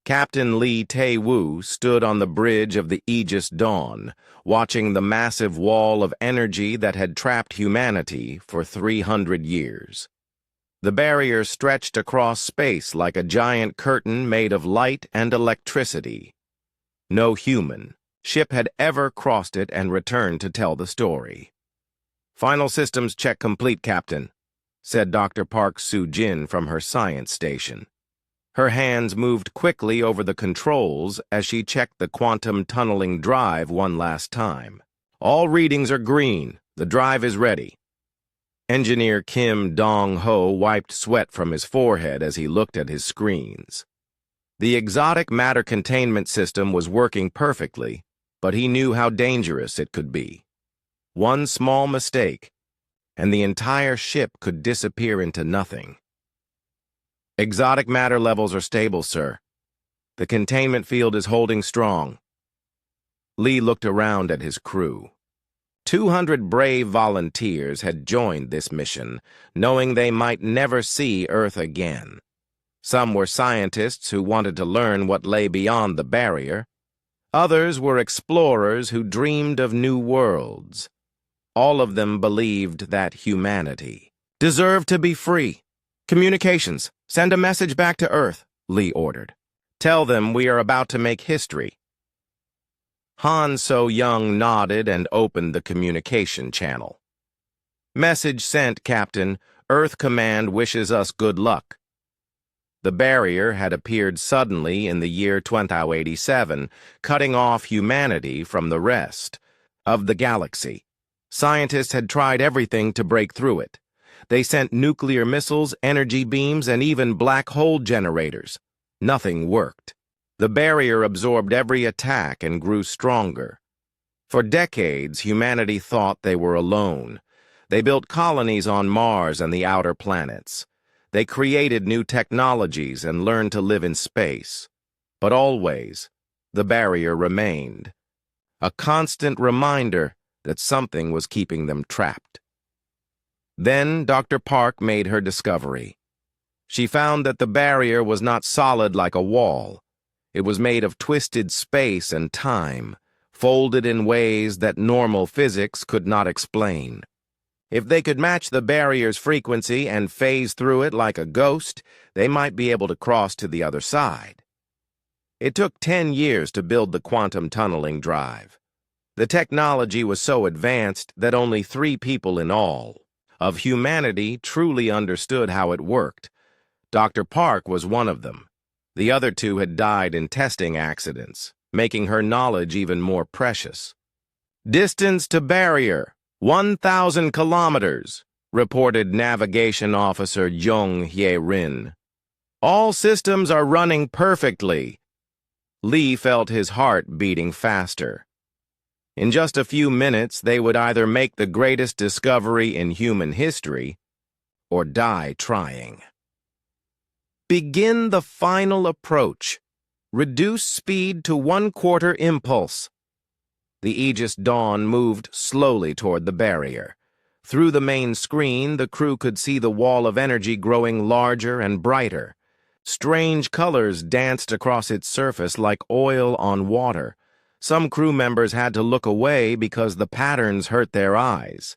Captain Lee Tae-woo stood on the bridge of the Aegis Dawn, watching the massive wall of energy that had trapped humanity for 300 years. The barrier stretched across space like a giant curtain made of light and electricity. No human ship had ever crossed it and returned to tell the story. "Final systems check complete, Captain," said Dr. Park Soo-jin from her science station. Her hands moved quickly over the controls as she checked the quantum tunneling drive one last time. "All readings are green. The drive is ready." Engineer Kim Dong-ho wiped sweat from his forehead as he looked at his screens. The exotic matter containment system was working perfectly, but he knew how dangerous it could be. One small mistake, and the entire ship could disappear into nothing. "Exotic matter levels are stable, sir. The containment field is holding strong." Lee looked around at his crew. 200 brave volunteers had joined this mission, knowing they might never see Earth again. Some were scientists who wanted to learn what lay beyond the barrier. Others were explorers who dreamed of new worlds. All of them believed that humanity deserved to be free. "Communications, send a message back to Earth," Lee ordered. "Tell them we are about to make history." Han So-young nodded and opened the communication channel. "Message sent, Captain. Earth Command wishes us good luck." The barrier had appeared suddenly in the year 2087, cutting off humanity from the rest of the galaxy. Scientists had tried everything to break through it. They sent nuclear missiles, energy beams, and even black hole generators. Nothing worked. The barrier absorbed every attack and grew stronger. For decades, humanity thought they were alone. They built colonies on Mars and the outer planets. They created new technologies and learned to live in space. But always, the barrier remained. A constant reminder that something was keeping them trapped. Then Dr. Park made her discovery. She found that the barrier was not solid like a wall. It was made of twisted space and time, folded in ways that normal physics could not explain. If they could match the barrier's frequency and phase through it like a ghost, they might be able to cross to the other side. It took 10 years to build the quantum tunneling drive. The technology was so advanced that only 3 people in all of humanity truly understood how it worked. Dr. Park was one of them. The other 2 had died in testing accidents, making her knowledge even more precious. "Distance to barrier, 1,000 kilometers, reported Navigation Officer Jung Hye-rin. "All systems are running perfectly." Lee felt his heart beating faster. In just a few minutes, they would either make the greatest discovery in human history or die trying. "Begin the final approach. Reduce speed to 1/4 impulse." The Aegis Dawn moved slowly toward the barrier. Through the main screen, the crew could see the wall of energy growing larger and brighter. Strange colors danced across its surface like oil on water. Some crew members had to look away because the patterns hurt their eyes.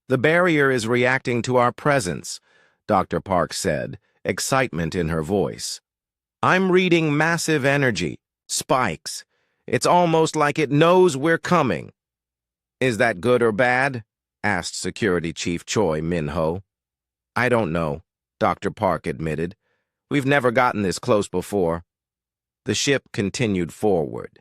"The barrier is reacting to our presence," Dr. Park said, excitement in her voice. "I'm reading massive energy, spikes. It's almost like it knows we're coming." "Is that good or bad?" asked Security Chief Choi Min-ho. "I don't know," Dr. Park admitted. "We've never gotten this close before." The ship continued forward.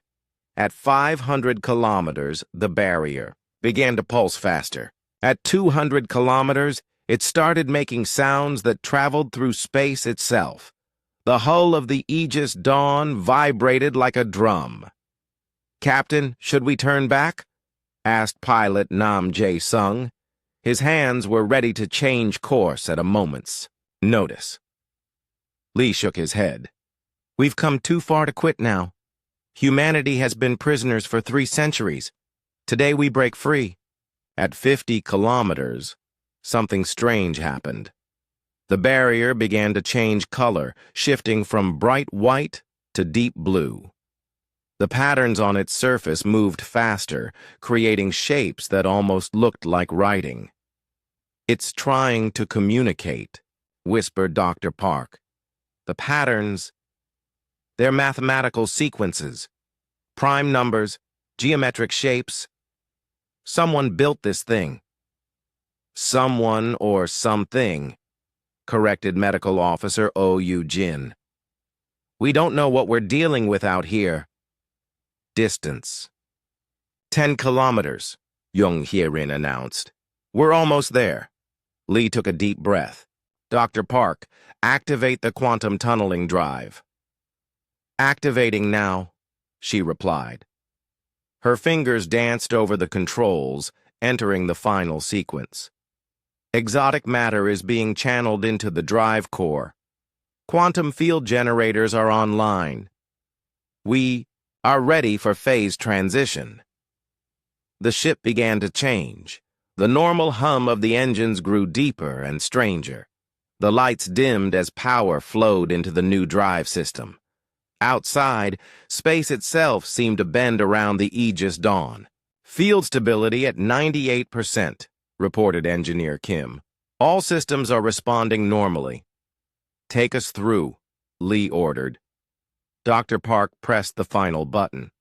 At 500 kilometers, the barrier began to pulse faster. At 200 kilometers, it started making sounds that traveled through space itself. The hull of the Aegis Dawn vibrated like a drum. "Captain, should we turn back?" asked pilot Nam Jae-sung. His hands were ready to change course at a moment's notice. Lee shook his head. "We've come too far to quit now. Humanity has been prisoners for 3 centuries. Today we break free." At 50 kilometers, something strange happened. The barrier began to change color, shifting from bright white to deep blue. The patterns on its surface moved faster, creating shapes that almost looked like writing. "It's trying to communicate," whispered Dr. Park. "The patterns, they're mathematical sequences, prime numbers, geometric shapes. Someone built this thing." "Someone or something," corrected Medical Officer O.U. Jin. "We don't know what we're dealing with out here." "Distance. 10 kilometers, Jung Hye-rin announced. "We're almost there." Lee took a deep breath. "Dr. Park, activate the quantum tunneling drive." "Activating now," she replied. Her fingers danced over the controls, entering the final sequence. "Exotic matter is being channeled into the drive core. Quantum field generators are online. We are ready for phase transition." The ship began to change. The normal hum of the engines grew deeper and stranger. The lights dimmed as power flowed into the new drive system. Outside, space itself seemed to bend around the Aegis Dawn. "Field stability at 98%, reported Engineer Kim. "All systems are responding normally." "Take us through," Lee ordered. Dr. Park pressed the final button.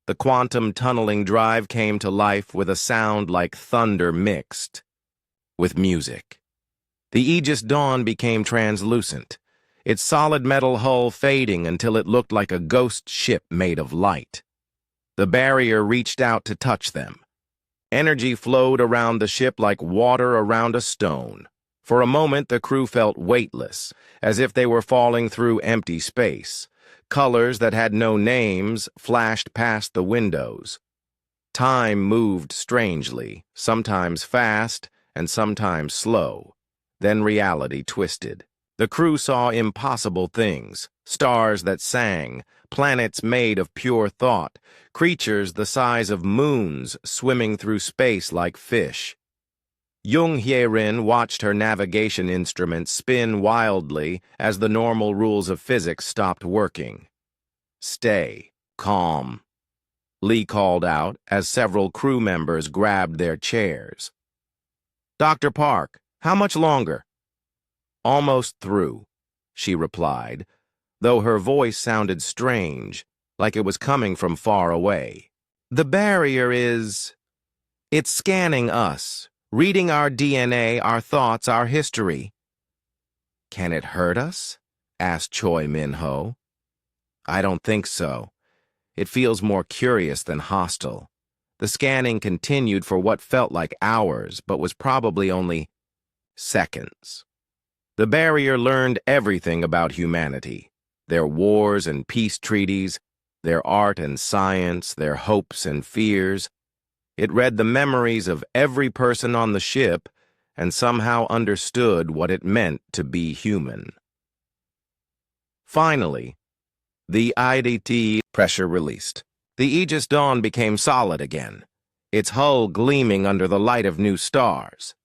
The quantum tunneling drive came to life with a sound like thunder mixed with music. The Aegis Dawn became translucent, its solid metal hull fading until it looked like a ghost ship made of light. The barrier reached out to touch them. Energy flowed around the ship like water around a stone. For a moment, the crew felt weightless, as if they were falling through empty space. Colors that had no names flashed past the windows. Time moved strangely, sometimes fast and sometimes slow. Then reality twisted. The crew saw impossible things, stars that sang, planets made of pure thought, creatures the size of moons swimming through space like fish. Jung Hye-rin watched her navigation instruments spin wildly as the normal rules of physics stopped working. "Stay calm," Lee called out as several crew members grabbed their chairs. "Dr. Park, how much longer?" "Almost through," she replied, though her voice sounded strange, like it was coming from far away. "The barrier is... it's scanning us, reading our DNA, our thoughts, our history." "Can it hurt us?" asked Choi Min-ho. "I don't think so. It feels more curious than hostile." The scanning continued for what felt like hours, but was probably only seconds. The barrier learned everything about humanity, their wars and peace treaties, their art and science, their hopes and fears. It read the memories of every person on the ship and somehow understood what it meant to be human. Finally, the IDT pressure released. The Aegis Dawn became solid again, its hull gleaming under the light of new stars.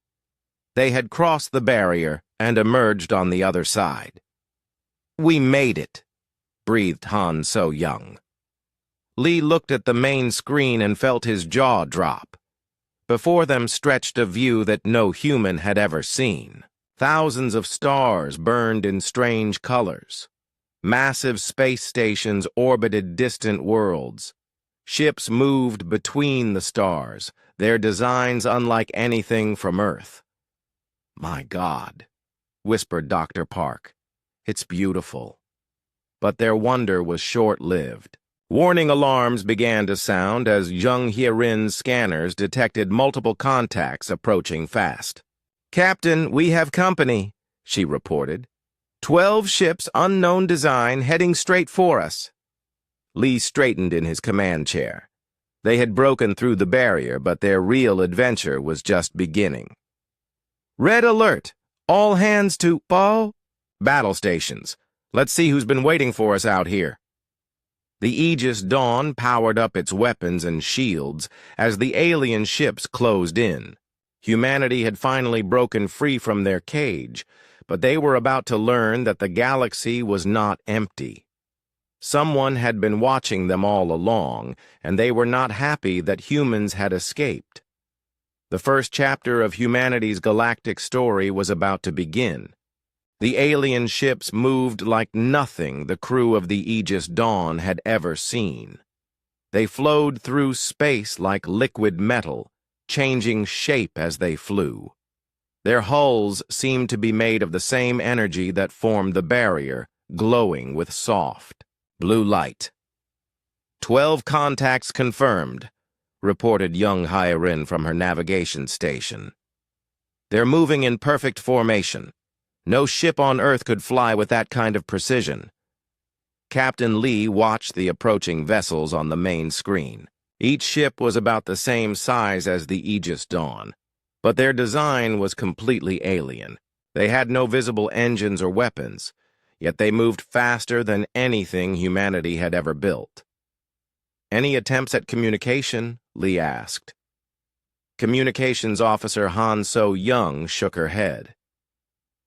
They had crossed the barrier and emerged on the other side. "We made it," breathed Han So-young. Lee looked at the main screen and felt his jaw drop. Before them stretched a view that no human had ever seen. Thousands of stars burned in strange colors. Massive space stations orbited distant worlds. Ships moved between the stars, their designs unlike anything from Earth. "My God," whispered Dr. Park. "It's beautiful." But their wonder was short-lived. Warning alarms began to sound as Jung Hye-rin's scanners detected multiple contacts approaching fast. "Captain, we have company," she reported. 12 ships unknown design heading straight for us." Lee straightened in his command chair. They had broken through the barrier, but their real adventure was just beginning. "Red alert! All hands to battle stations. Let's see who's been waiting for us out here." The Aegis Dawn powered up its weapons and shields as the alien ships closed in. Humanity had finally broken free from their cage, but they were about to learn that the galaxy was not empty. Someone had been watching them all along, and they were not happy that humans had escaped. The first chapter of humanity's galactic story was about to begin. The alien ships moved like nothing the crew of the Aegis Dawn had ever seen. They flowed through space like liquid metal, changing shape as they flew. Their hulls seemed to be made of the same energy that formed the barrier, glowing with soft, blue light. 12 contacts confirmed, reported young Hyarin from her navigation station. They're moving in perfect formation. No ship on Earth could fly with that kind of precision. Captain Lee watched the approaching vessels on the main screen. Each ship was about the same size as the Aegis Dawn, but their design was completely alien. They had no visible engines or weapons, yet they moved faster than anything humanity had ever built. "Any attempts at communication?" Lee asked. Communications Officer Han So-young shook her head.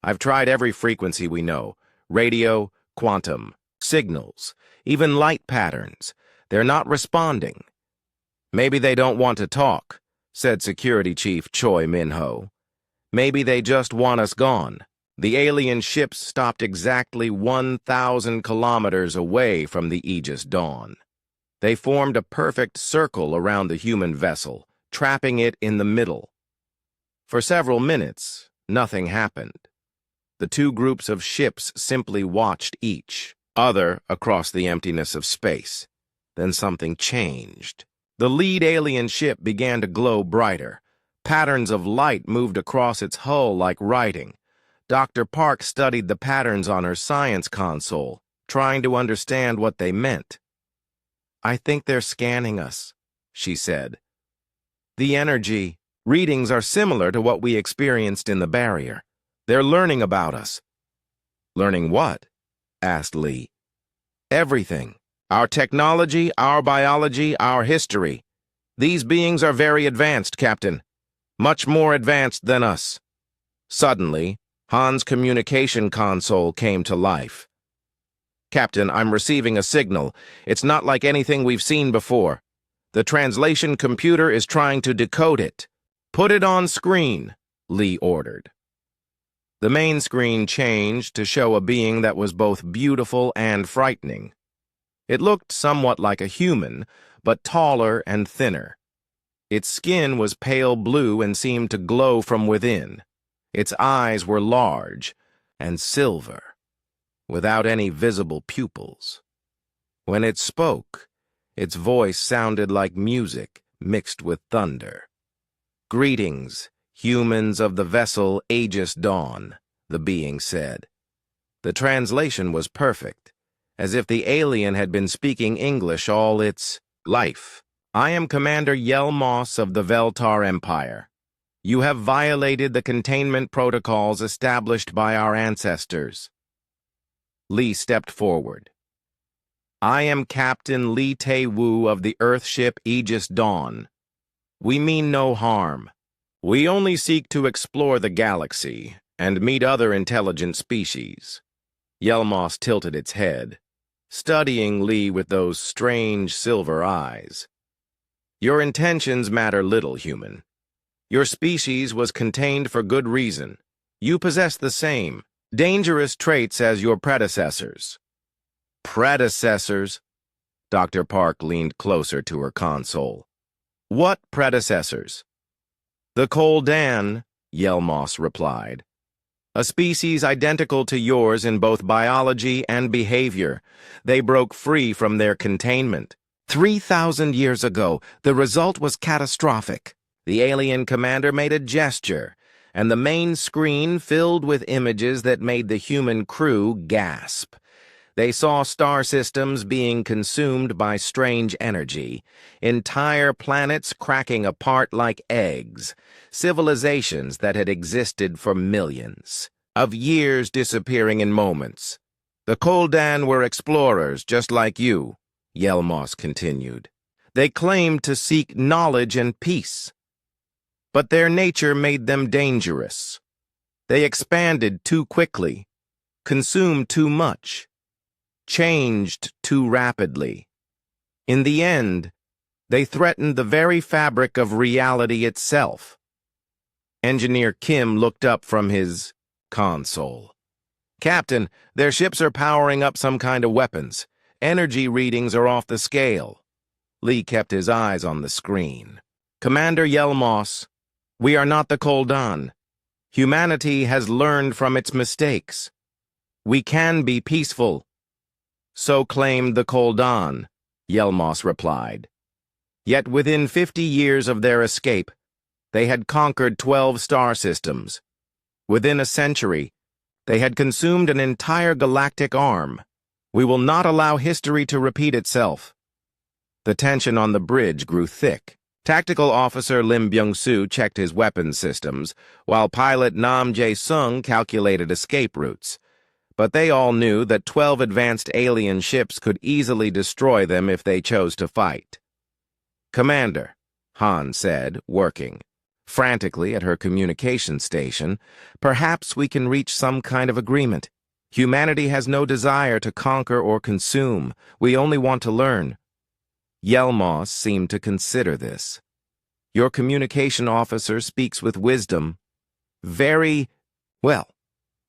"I've tried every frequency we know, radio, quantum, signals, even light patterns. They're not responding." "Maybe they don't want to talk," said Security Chief Choi Min-ho. "Maybe they just want us gone." The alien ships stopped exactly 1,000 kilometers away from the Aegis Dawn. They formed a perfect circle around the human vessel, trapping it in the middle. For several minutes, nothing happened. The two groups of ships simply watched each other across the emptiness of space. Then something changed. The lead alien ship began to glow brighter. Patterns of light moved across its hull like writing. Dr. Park studied the patterns on her science console, trying to understand what they meant. "I think they're scanning us," she said. "The energy readings are similar to what we experienced in the barrier. They're learning about us." "Learning what?" asked Lee. "Everything. Our technology, our biology, our history. These beings are very advanced, Captain. Much more advanced than us." Suddenly, Han's communication console came to life. "Captain, I'm receiving a signal. It's not like anything we've seen before. The translation computer is trying to decode it." "Put it on screen," Lee ordered. The main screen changed to show a being that was both beautiful and frightening. It looked somewhat like a human, but taller and thinner. Its skin was pale blue and seemed to glow from within. Its eyes were large and silver, without any visible pupils. When it spoke, its voice sounded like music mixed with thunder. "Greetings, humans of the vessel Aegis Dawn," the being said. The translation was perfect, as if the alien had been speaking English all its life. "I am Commander Yelmos of the Veltar Empire. You have violated the containment protocols established by our ancestors." Lee stepped forward. "I am Captain Lee Tae-woo of the Earthship Aegis Dawn. We mean no harm. We only seek to explore the galaxy and meet other intelligent species." Yelmos tilted its head, studying Lee with those strange silver eyes. "Your intentions matter little, human. Your species was contained for good reason. You possess the same dangerous traits as your predecessors." "Predecessors?" Dr. Park leaned closer to her console. "What predecessors?" "The Koldan," Yelmos replied. "A species identical to yours in both biology and behavior. They broke free from their containment. 3,000 years ago, the result was catastrophic." The alien commander made a gesture, and the main screen filled with images that made the human crew gasp. They saw star systems being consumed by strange energy, entire planets cracking apart like eggs, civilizations that had existed for millions of years disappearing in moments. "The Koldan were explorers just like you," Yelmos continued. "They claimed to seek knowledge and peace. But their nature made them dangerous. They expanded too quickly, consumed too much, changed too rapidly. In the end, they threatened the very fabric of reality itself. Engineer Kim looked up from his console. "Captain, their ships are powering up some kind of weapons. Energy readings are off the scale." Lee kept his eyes on the screen. "Commander Yelmos, we are not the Koldan. Humanity has learned from its mistakes. We can be peaceful." "So claimed the Koldan," Yelmos replied. "Yet within 50 years of their escape, they had conquered 12 star systems. Within a century, they had consumed an entire galactic arm. We will not allow history to repeat itself." The tension on the bridge grew thick. Tactical Officer Lim Byung-soo checked his weapons systems, while pilot Nam Jae-sung calculated escape routes. But they all knew that 12 advanced alien ships could easily destroy them if they chose to fight. "Commander," Han said, working frantically at her communication station, "perhaps we can reach some kind of agreement. Humanity has no desire to conquer or consume. We only want to learn." Yelmos seemed to consider this. "Your communication officer speaks with wisdom. Very well.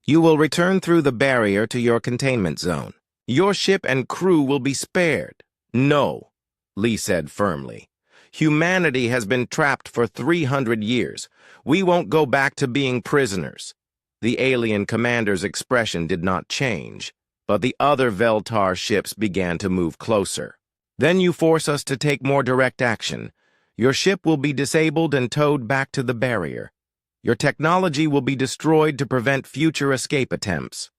You will return through the barrier to your containment zone. Your ship and crew will be spared." "No," Lee said firmly. "Humanity has been trapped for 300 years. We won't go back to being prisoners." The alien commander's expression did not change, but the other Veltar ships began to move closer. "Then you force us to take more direct action. Your ship will be disabled and towed back to the barrier. Your technology will be destroyed to prevent future escape attempts."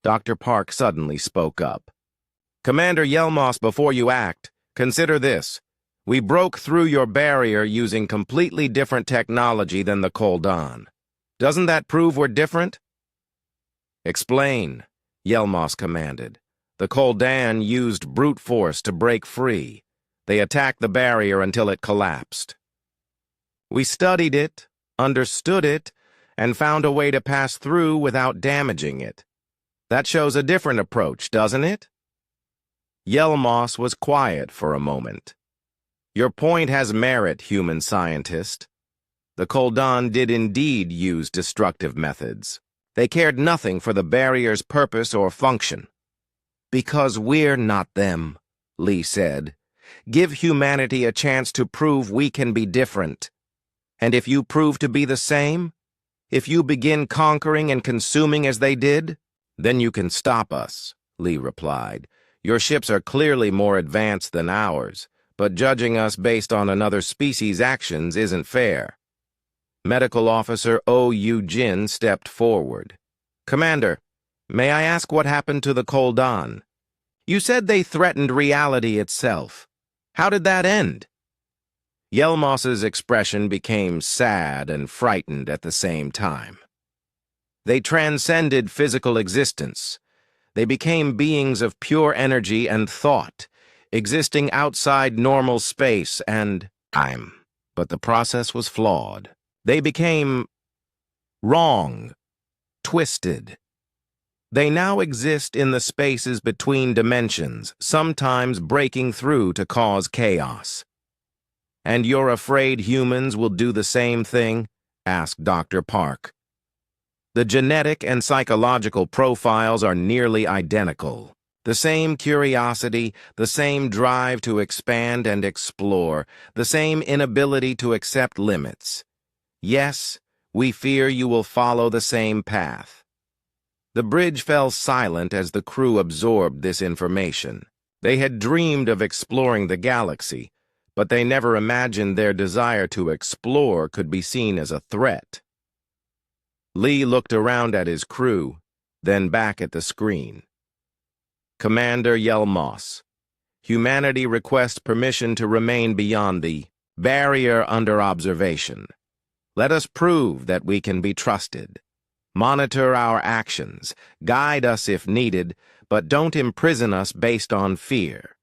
Dr. Park suddenly spoke up. "Commander Yelmos, before you act, consider this. We broke through your barrier using completely different technology than the Koldan. Doesn't that prove we're different?" "Explain," Yelmos commanded. "The Koldan used brute force to break free. They attacked the barrier until it collapsed. We studied it, understood it, and found a way to pass through without damaging it. That shows a different approach, doesn't it?" Yelmos was quiet for a moment. "Your point has merit, human scientist. The Koldan did indeed use destructive methods. They cared nothing for the barrier's purpose or function." "Because we're not them," Lee said. "Give humanity a chance to prove we can be different. And if you prove to be the same, if you begin conquering and consuming as they did, then you can stop us," Lee replied. "Your ships are clearly more advanced than ours, but judging us based on another species' actions isn't fair." Medical Officer Oh Yu-jin stepped forward. "Commander, may I ask what happened to the Koldan? You said they threatened reality itself. How did that end?" Yelmos's expression became sad and frightened at the same time. "They transcended physical existence. They became beings of pure energy and thought, existing outside normal space and time. But the process was flawed. They became wrong, twisted. They now exist in the spaces between dimensions, sometimes breaking through to cause chaos." "And you're afraid humans will do the same thing?" asked Dr. Park. "The genetic and psychological profiles are nearly identical. The same curiosity, the same drive to expand and explore, the same inability to accept limits. Yes, we fear you will follow the same path." The bridge fell silent as the crew absorbed this information. They had dreamed of exploring the galaxy, but they never imagined their desire to explore could be seen as a threat. Lee looked around at his crew, then back at the screen. "Commander Yelmos, humanity requests permission to remain beyond the barrier under observation. Let us prove that we can be trusted. Monitor our actions, guide us if needed, but don't imprison us based on fear."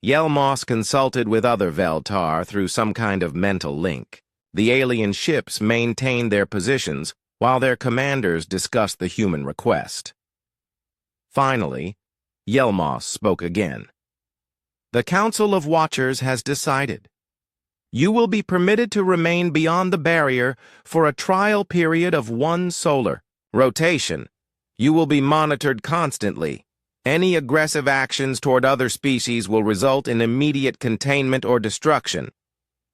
Yelmos consulted with other Veltar through some kind of mental link. The alien ships maintained their positions while their commanders discussed the human request. Finally, Yelmos spoke again. The Council of Watchers has decided. You will be permitted to remain beyond the barrier for a trial period of 1 solar rotation. You will be monitored constantly. Any aggressive actions toward other species will result in immediate containment or destruction.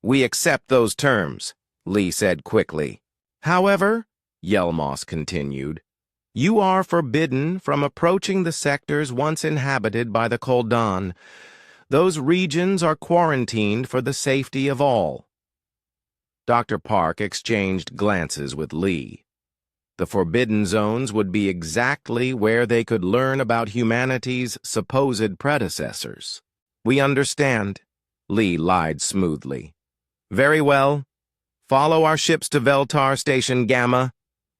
We accept those terms, Lee said quickly. However, Yelmos continued, you are forbidden from approaching the sectors once inhabited by the Koldan. Those regions are quarantined for the safety of all. Dr. Park exchanged glances with Lee. The forbidden zones would be exactly where they could learn about humanity's supposed predecessors. We understand, Lee lied smoothly. Very well. Follow our ships to Veltar Station Gamma.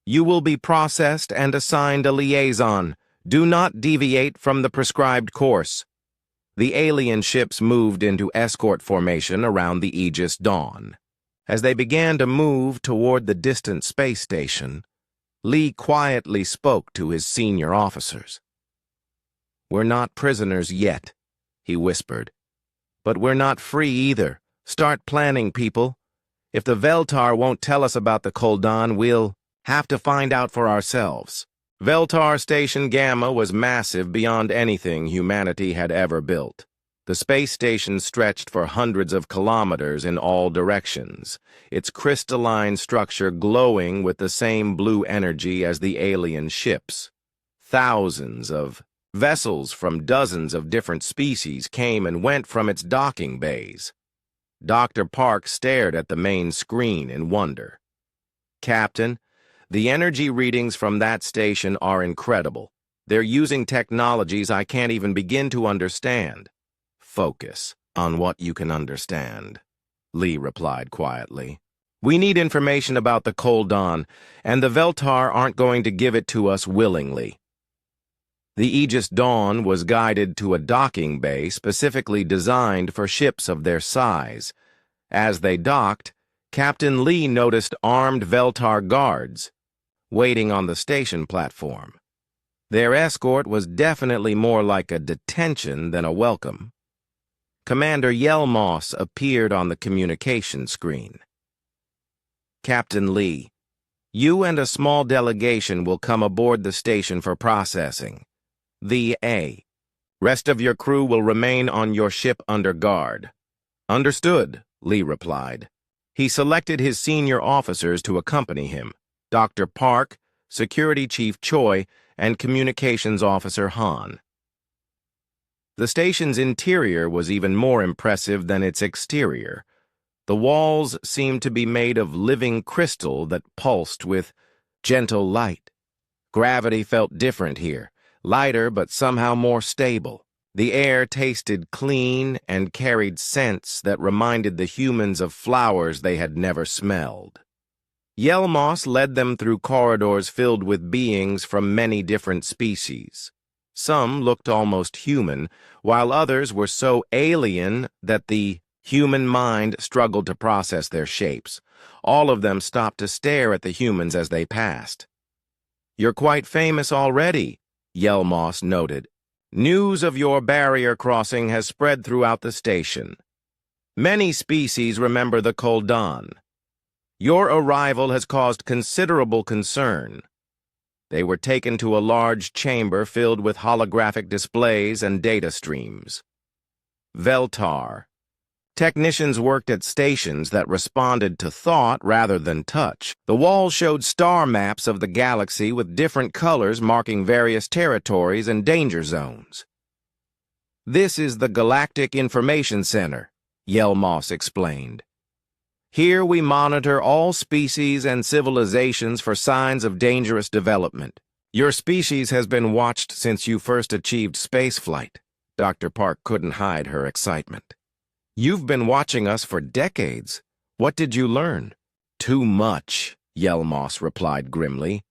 You will be processed and assigned a liaison. Do not deviate from the prescribed course. The alien ships moved into escort formation around the Aegis Dawn. As they began to move toward the distant space station, Lee quietly spoke to his senior officers. We're not prisoners yet, he whispered. But we're not free either. Start planning, people. If the Veltar won't tell us about the Koldan, we'll have to find out for ourselves. Veltar Station Gamma was massive beyond anything humanity had ever built. The space station stretched for hundreds of kilometers in all directions, its crystalline structure glowing with the same blue energy as the alien ships. Thousands of vessels from dozens of different species came and went from its docking bays. Dr. Park stared at the main screen in wonder. Captain, the energy readings from that station are incredible. They're using technologies I can't even begin to understand. Focus on what you can understand, Lee replied quietly. We need information about the Koldan, and the Veltar aren't going to give it to us willingly. The Aegis Dawn was guided to a docking bay specifically designed for ships of their size. As they docked, Captain Lee noticed armed Veltar guards waiting on the station platform. Their escort was definitely more like a detention than a welcome. Commander Yelmos appeared on the communication screen. Captain Lee, you and a small delegation will come aboard the station for processing. The rest of your crew will remain on your ship under guard. Understood, Lee replied. He selected his senior officers to accompany him, Dr. Park, Security Chief Choi, and Communications Officer Han. The station's interior was even more impressive than its exterior. The walls seemed to be made of living crystal that pulsed with gentle light. Gravity felt different here, lighter but somehow more stable. The air tasted clean and carried scents that reminded the humans of flowers they had never smelled. Yelmos led them through corridors filled with beings from many different species. Some looked almost human, while others were so alien that the human mind struggled to process their shapes. All of them stopped to stare at the humans as they passed. You're quite famous already, Yelmos noted. News of your barrier crossing has spread throughout the station. Many species remember the Koldan. Your arrival has caused considerable concern. They were taken to a large chamber filled with holographic displays and data streams. Veltar. Technicians worked at stations that responded to thought rather than touch. The walls showed star maps of the galaxy with different colors marking various territories and danger zones. This is the Galactic Information Center, Yelmos explained. Here we monitor all species and civilizations for signs of dangerous development. Your species has been watched since you first achieved spaceflight. Dr. Park couldn't hide her excitement. You've been watching us for decades. What did you learn? Too much, Yelmos replied grimly.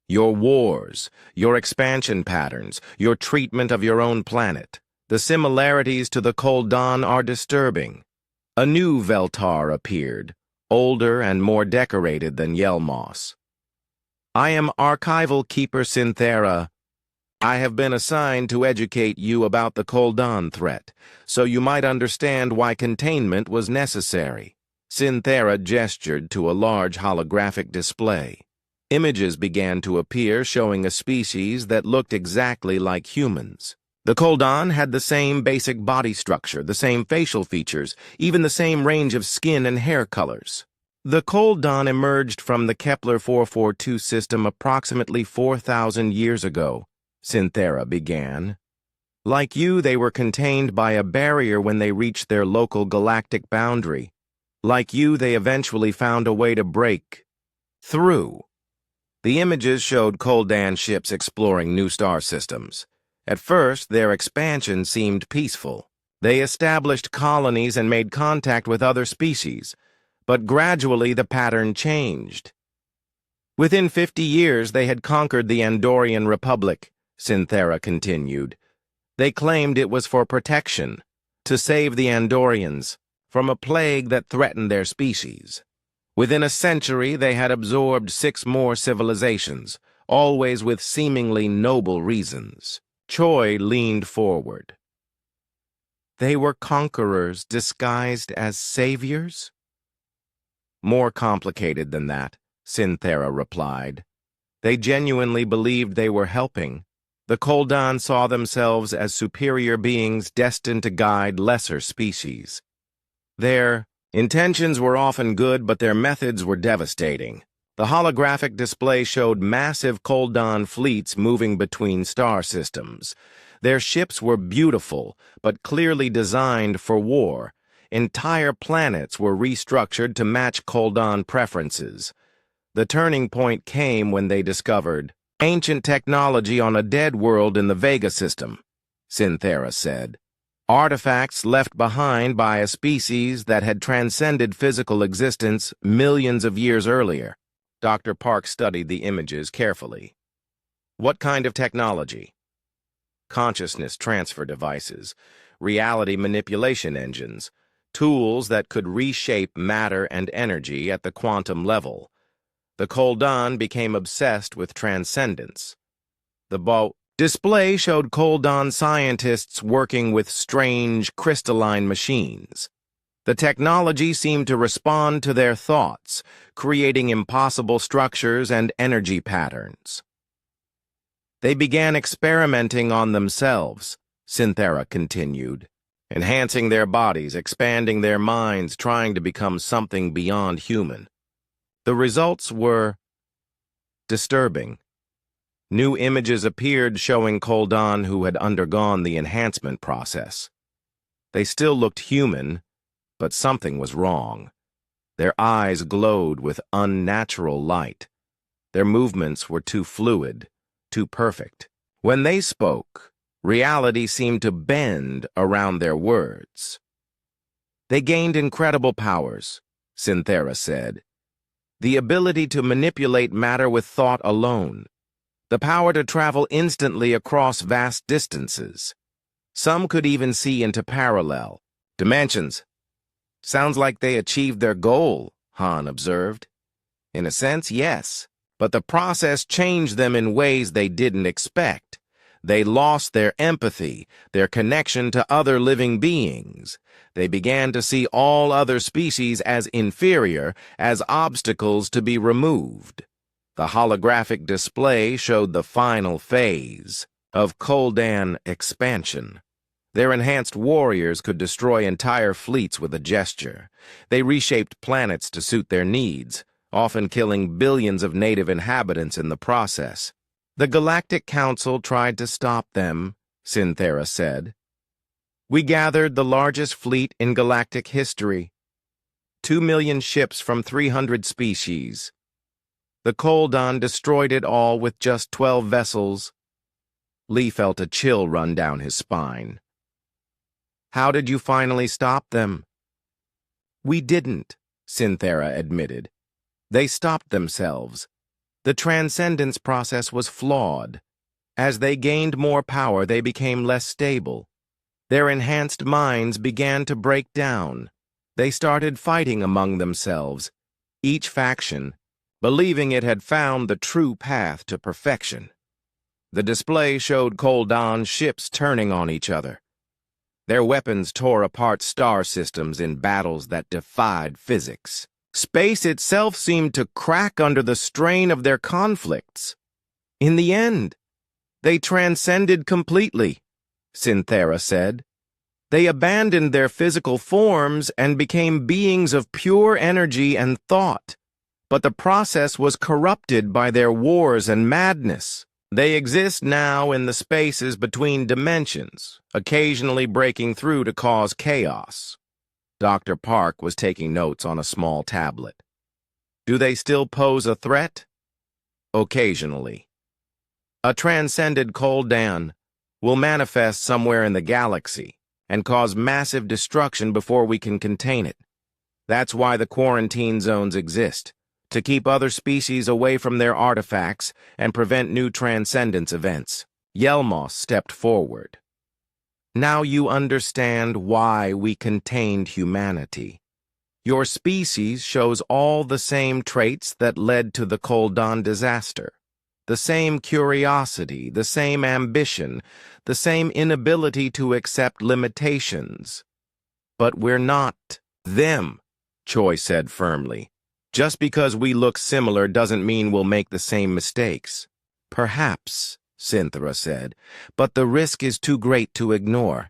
Your wars, your expansion patterns, your treatment of your own planet. The similarities to the Koldan are disturbing. A new Veltar appeared, older and more decorated than Yelmos. I am Archival Keeper Synthera. I have been assigned to educate you about the Koldan threat, so you might understand why containment was necessary. Synthera gestured to a large holographic display. Images began to appear showing a species that looked exactly like humans. The Koldan had the same basic body structure, the same facial features, even the same range of skin and hair colors. The Koldan emerged from the Kepler 442 system approximately 4,000 years ago, Synthera began. Like you, they were contained by a barrier when they reached their local galactic boundary. Like you, they eventually found a way to break through. The images showed Koldan ships exploring new star systems. At first, their expansion seemed peaceful. They established colonies and made contact with other species, but gradually the pattern changed. Within 50 years, they had conquered the Andorian Republic, Synthera continued. They claimed it was for protection, to save the Andorians from a plague that threatened their species. Within a century, they had absorbed 6 more civilizations, always with seemingly noble reasons. Choi leaned forward. They were conquerors disguised as saviors? More complicated than that, Synthera replied. They genuinely believed they were helping. The Koldan saw themselves as superior beings destined to guide lesser species. Their intentions were often good, but their methods were devastating. The holographic display showed massive Koldan fleets moving between star systems. Their ships were beautiful, but clearly designed for war. Entire planets were restructured to match Koldan preferences. The turning point came when they discovered ancient technology on a dead world in the Vega system, Synthera said. Artifacts left behind by a species that had transcended physical existence millions of years earlier. Dr. Park studied the images carefully. What kind of technology? Consciousness transfer devices, reality manipulation engines, tools that could reshape matter and energy at the quantum level. The Koldan became obsessed with transcendence. The display showed Koldan scientists working with strange crystalline machines. The technology seemed to respond to their thoughts, creating impossible structures and energy patterns. They began experimenting on themselves, Synthera continued, enhancing their bodies, expanding their minds, trying to become something beyond human. The results were disturbing. New images appeared showing Koldan who had undergone the enhancement process. They still looked human, but something was wrong. Their eyes glowed with unnatural light. Their movements were too fluid, too perfect. When they spoke, reality seemed to bend around their words. They gained incredible powers, Synthera said. The ability to manipulate matter with thought alone. The power to travel instantly across vast distances. Some could even see into parallel dimensions. Sounds like they achieved their goal, Han observed. In a sense, yes. But the process changed them in ways they didn't expect. They lost their empathy, their connection to other living beings. They began to see all other species as inferior, as obstacles to be removed. The holographic display showed the final phase of Koldan expansion. Their enhanced warriors could destroy entire fleets with a gesture. They reshaped planets to suit their needs, often killing billions of native inhabitants in the process. The Galactic Council tried to stop them, Synthera said. We gathered the largest fleet in galactic history. 2 million ships from 300 species. The Koldan destroyed it all with just 12 vessels. Lee felt a chill run down his spine. How did you finally stop them? We didn't, Synthera admitted. They stopped themselves. The transcendence process was flawed. As they gained more power, they became less stable. Their enhanced minds began to break down. They started fighting among themselves, each faction believing it had found the true path to perfection. The display showed Koldan's ships turning on each other. Their weapons tore apart star systems in battles that defied physics. Space itself seemed to crack under the strain of their conflicts. In the end, they transcended completely, Synthera said. They abandoned their physical forms and became beings of pure energy and thought. But the process was corrupted by their wars and madness. They exist now in the spaces between dimensions, occasionally breaking through to cause chaos. Dr. Park was taking notes on a small tablet. Do they still pose a threat? Occasionally. A transcended Koldan will manifest somewhere in the galaxy and cause massive destruction before we can contain it. That's why the quarantine zones exist, to keep other species away from their artifacts and prevent new transcendence events. Yelmos stepped forward. Now you understand why we contained humanity. Your species shows all the same traits that led to the Koldan disaster. The same curiosity, the same ambition, the same inability to accept limitations. But we're not them, Choi said firmly. Just because we look similar doesn't mean we'll make the same mistakes. Perhaps, Synthera said, but the risk is too great to ignore.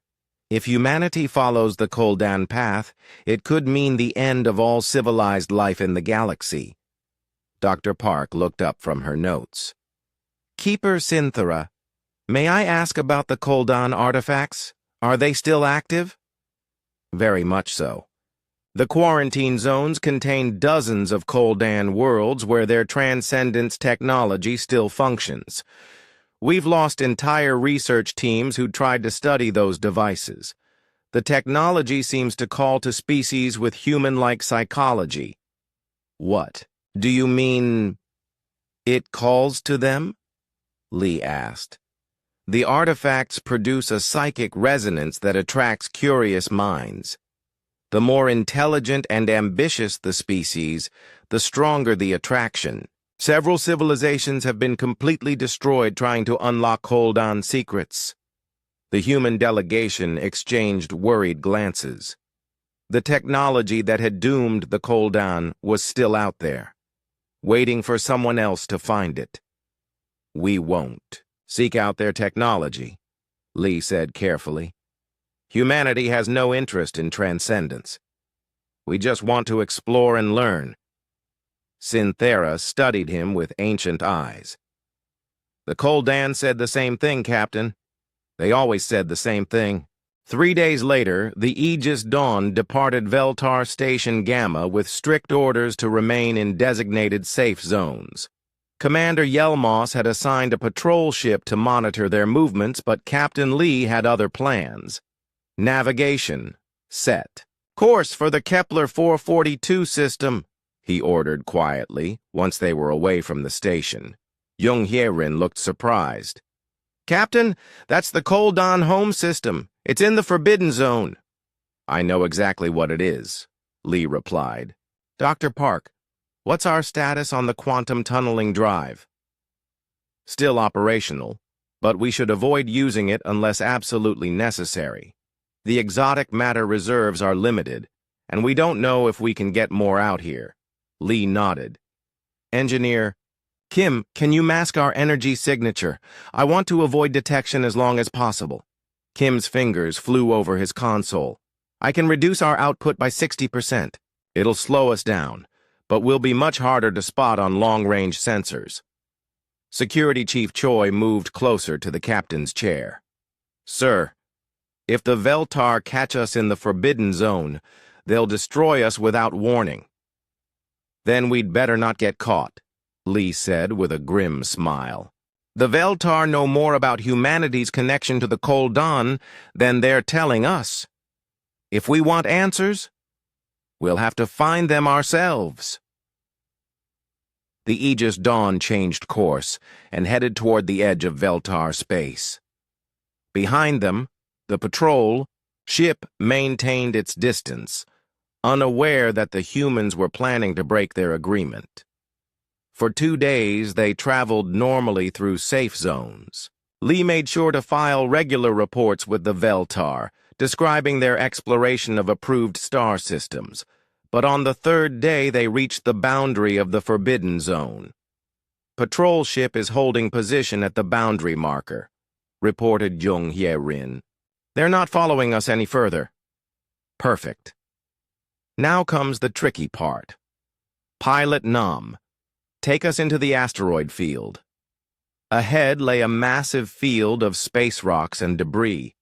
If humanity follows the Koldan path, it could mean the end of all civilized life in the galaxy. Dr. Park looked up from her notes. Keeper Synthera, may I ask about the Koldan artifacts? Are they still active? Very much so. The quarantine zones contain dozens of Koldan worlds where their transcendence technology still functions. We've lost entire research teams who tried to study those devices. The technology seems to call to species with human-like psychology. What? Do you mean it calls to them? Lee asked. The artifacts produce a psychic resonance that attracts curious minds. The more intelligent and ambitious the species, the stronger the attraction. Several civilizations have been completely destroyed trying to unlock Koldan's secrets. The human delegation exchanged worried glances. The technology that had doomed the Koldan was still out there, waiting for someone else to find it. We won't seek out their technology, Lee said carefully. Humanity has no interest in transcendence. We just want to explore and learn. Synthera studied him with ancient eyes. The Koldan said the same thing, Captain. They always said the same thing. 3 days later, the Aegis Dawn departed Veltar Station Gamma with strict orders to remain in designated safe zones. Commander Yelmos had assigned a patrol ship to monitor their movements, but Captain Lee had other plans. Navigation set. Course for the Kepler 442 system, he ordered quietly, once they were away from the station. Jung Hyerin looked surprised. Captain, that's the Koldan home system. It's in the Forbidden Zone. I know exactly what it is, Lee replied. Dr. Park, what's our status on the quantum tunneling drive? Still operational, but we should avoid using it unless absolutely necessary. The exotic matter reserves are limited, and we don't know if we can get more out here. Lee nodded. Engineer, Kim, can you mask our energy signature? I want to avoid detection as long as possible. Kim's fingers flew over his console. I can reduce our output by 60%. It'll slow us down, but will be much harder to spot on long-range sensors. Security Chief Choi moved closer to the captain's chair. Sir, if the Veltar catch us in the Forbidden Zone, they'll destroy us without warning. Then we'd better not get caught, Lee said with a grim smile. The Veltar know more about humanity's connection to the Koldan than they're telling us. If we want answers, we'll have to find them ourselves. The Aegis Dawn changed course and headed toward the edge of Veltar space. Behind them, the patrol ship maintained its distance, unaware that the humans were planning to break their agreement. For 2 days, they traveled normally through safe zones. Lee made sure to file regular reports with the Veltar, describing their exploration of approved star systems. But on the third day, they reached the boundary of the Forbidden Zone. "Patrol ship is holding position at the boundary marker," reported Jung Hye-rin. "They're not following us any further." Perfect. Now comes the tricky part. Pilot Nam, take us into the asteroid field. Ahead lay a massive field of space rocks and debris,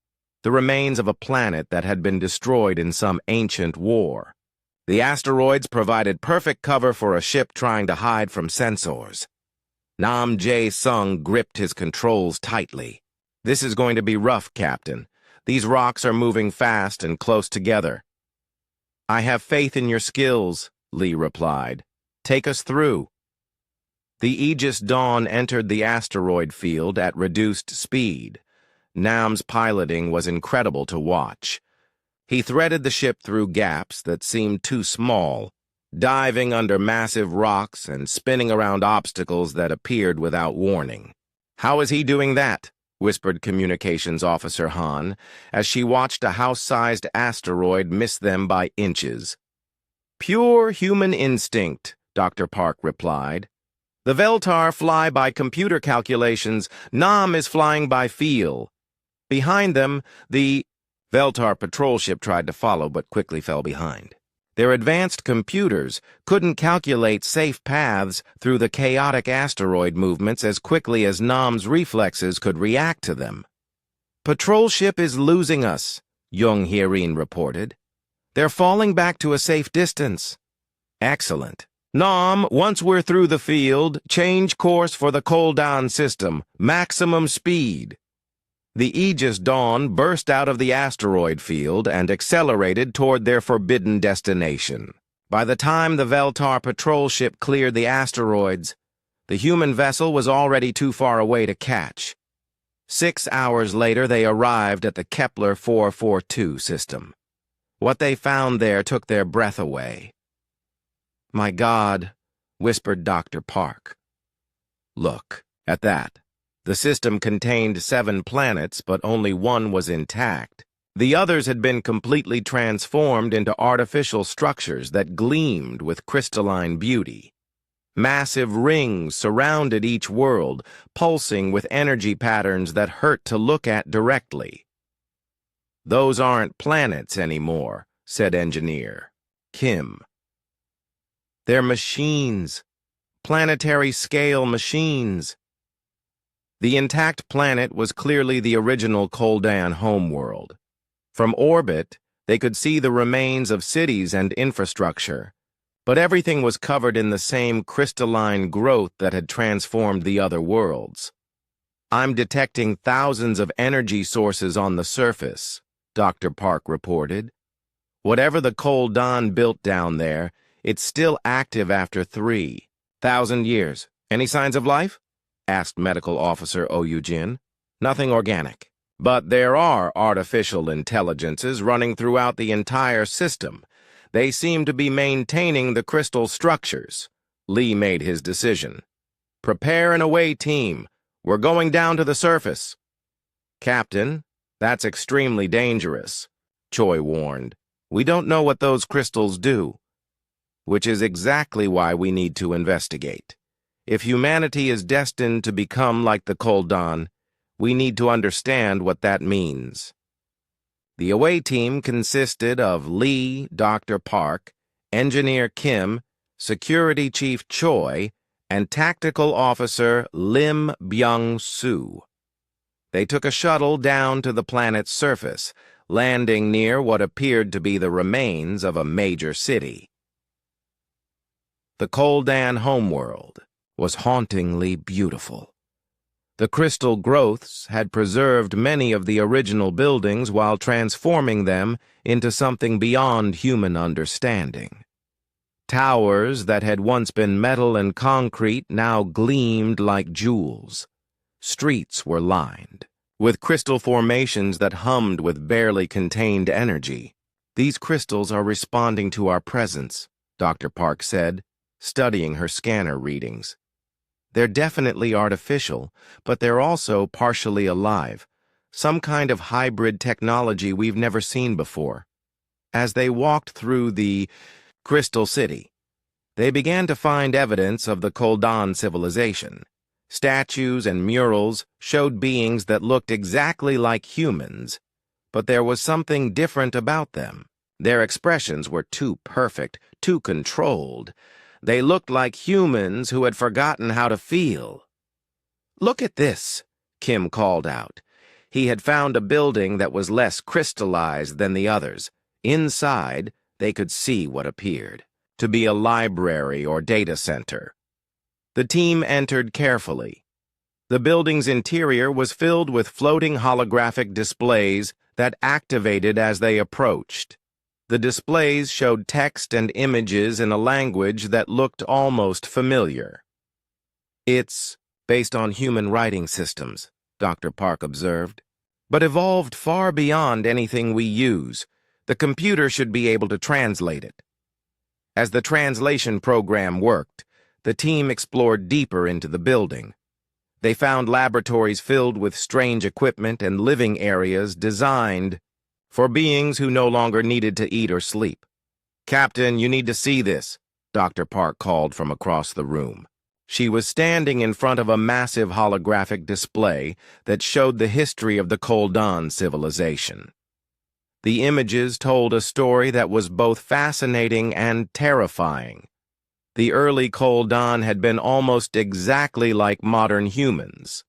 the remains of a planet that had been destroyed in some ancient war. The asteroids provided perfect cover for a ship trying to hide from sensors. Nam Jae-sung gripped his controls tightly. "This is going to be rough, Captain. These rocks are moving fast and close together." "I have faith in your skills," Lee replied. "Take us through." The Aegis Dawn entered the asteroid field at reduced speed. Nam's piloting was incredible to watch. He threaded the ship through gaps that seemed too small, diving under massive rocks and spinning around obstacles that appeared without warning. "How is he doing that?" whispered Communications Officer Han, as she watched a house-sized asteroid miss them by inches. "Pure human instinct," Dr. Park replied. "The Veltar fly by computer calculations. Nam is flying by feel." Behind them, the Veltar patrol ship tried to follow but quickly fell behind. Their advanced computers couldn't calculate safe paths through the chaotic asteroid movements as quickly as Nam's reflexes could react to them. "Patrol ship is losing us," Jung Hye-rin reported. "They're falling back to a safe distance." "Excellent. Nam, once we're through the field, change course for the Koldan system. Maximum speed." The Aegis Dawn burst out of the asteroid field and accelerated toward their forbidden destination. By the time the Veltar patrol ship cleared the asteroids, the human vessel was already too far away to catch. 6 hours later, they arrived at the Kepler 442 system. What they found there took their breath away. "My God," whispered Dr. Park. "Look at that." The system contained 7 planets, but only one was intact. The others had been completely transformed into artificial structures that gleamed with crystalline beauty. Massive rings surrounded each world, pulsing with energy patterns that hurt to look at directly. "Those aren't planets anymore," said Engineer Kim. "They're machines, planetary-scale machines." The intact planet was clearly the original Koldan homeworld. From orbit, they could see the remains of cities and infrastructure, but everything was covered in the same crystalline growth that had transformed the other worlds. "I'm detecting thousands of energy sources on the surface," Dr. Park reported. "Whatever the Koldan built down there, it's still active after 3,000 years. Any signs of life?" asked Medical Officer Oyujin. "Nothing organic. But there are artificial intelligences running throughout the entire system. They seem to be maintaining the crystal structures." Lee made his decision. "Prepare an away team. We're going down to the surface." "Captain, that's extremely dangerous," Choi warned. "We don't know what those crystals do." "Which is exactly why we need to investigate. If humanity is destined to become like the Koldan, we need to understand what that means." The away team consisted of Lee, Dr. Park, Engineer Kim, Security Chief Choi, and Tactical Officer Lim Byung-soo. They took a shuttle down to the planet's surface, landing near what appeared to be the remains of a major city. The Koldan homeworld was hauntingly beautiful. The crystal growths had preserved many of the original buildings while transforming them into something beyond human understanding. Towers that had once been metal and concrete now gleamed like jewels. Streets were lined with crystal formations that hummed with barely contained energy. "These crystals are responding to our presence," Dr. Park said, studying her scanner readings. They're definitely artificial, but they're also partially alive, some kind of hybrid technology we've never seen before. As they walked through the Crystal City, they began to find evidence of the Koldan civilization. Statues and murals showed beings that looked exactly like humans, but there was something different about them. Their expressions were too perfect, too controlled. They looked like humans who had forgotten how to feel. "Look at this," Kim called out. He had found a building that was less crystallized than the others. Inside, they could see what appeared to be a library or data center. The team entered carefully. The building's interior was filled with floating holographic displays that activated as they approached. The displays showed text and images in a language that looked almost familiar. "It's based on human writing systems," Dr. Park observed, "but evolved far beyond anything we use. The computer should be able to translate it." As the translation program worked, the team explored deeper into the building. They found laboratories filled with strange equipment and living areas designed for beings who no longer needed to eat or sleep. "Captain, you need to see this," Dr. Park called from across the room. She was standing in front of a massive holographic display that showed the history of the Koldan civilization. The images told a story that was both fascinating and terrifying. The early Koldan had been almost exactly like modern humans.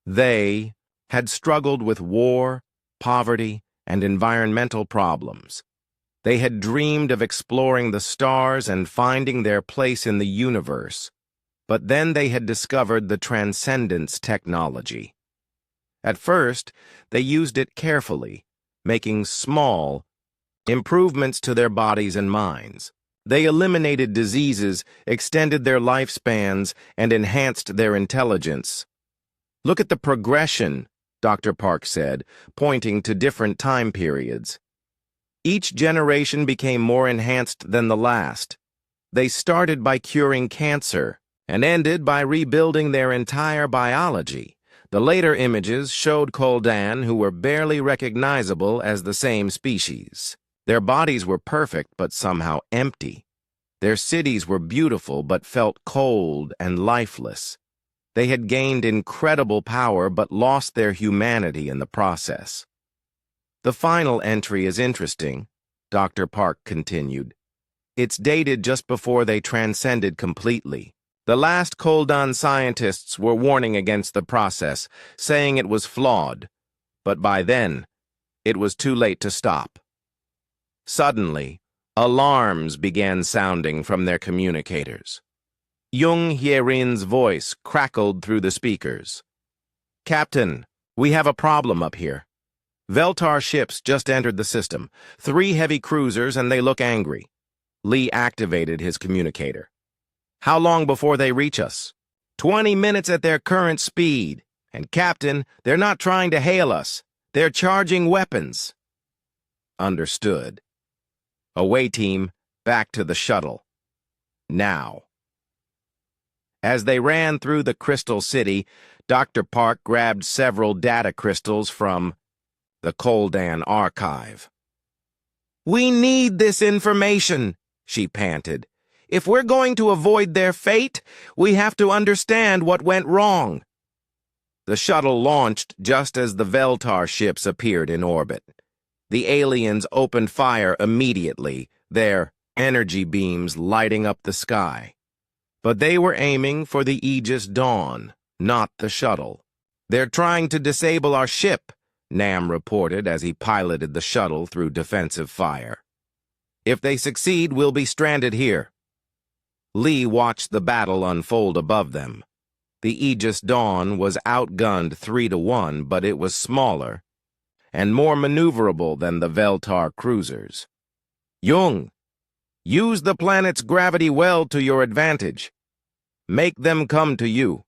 They had struggled with war, poverty, and environmental problems. They had dreamed of exploring the stars and finding their place in the universe, but then they had discovered the transcendence technology. At first, they used it carefully, making small improvements to their bodies and minds. They eliminated diseases, extended their lifespans, and enhanced their intelligence. "Look at the progression," Dr. Park said, pointing to different time periods. Each generation became more enhanced than the last. They started by curing cancer and ended by rebuilding their entire biology. The later images showed Koldan who were barely recognizable as the same species. Their bodies were perfect but somehow empty. Their cities were beautiful but felt cold and lifeless. They had gained incredible power but lost their humanity in the process. "The final entry is interesting," Dr. Park continued. "It's dated just before they transcended completely. The last Koldan scientists were warning against the process, saying it was flawed, but by then, it was too late to stop." Suddenly, alarms began sounding from their communicators. Jung Hyerin's voice crackled through the speakers. "Captain, we have a problem up here. Veltar ships just entered the system, 3 heavy cruisers, and they look angry." Lee activated his communicator. "How long before they reach us?" 20 minutes at their current speed. And Captain, they're not trying to hail us. They're charging weapons." "Understood. Away team, back to the shuttle. Now." As they ran through the Crystal City, Dr. Park grabbed several data crystals from the Koldan archive. "We need this information," she panted. "If we're going to avoid their fate, we have to understand what went wrong." The shuttle launched just as the Veltar ships appeared in orbit. The aliens opened fire immediately, their energy beams lighting up the sky. But they were aiming for the Aegis Dawn, not the shuttle. "They're trying to disable our ship," Nam reported as he piloted the shuttle through defensive fire. "If they succeed, we'll be stranded here." Lee watched the battle unfold above them. The Aegis Dawn was outgunned 3-1, but it was smaller and more maneuverable than the Veltar cruisers. "Jung, use the planet's gravity well to your advantage. Make them come to you."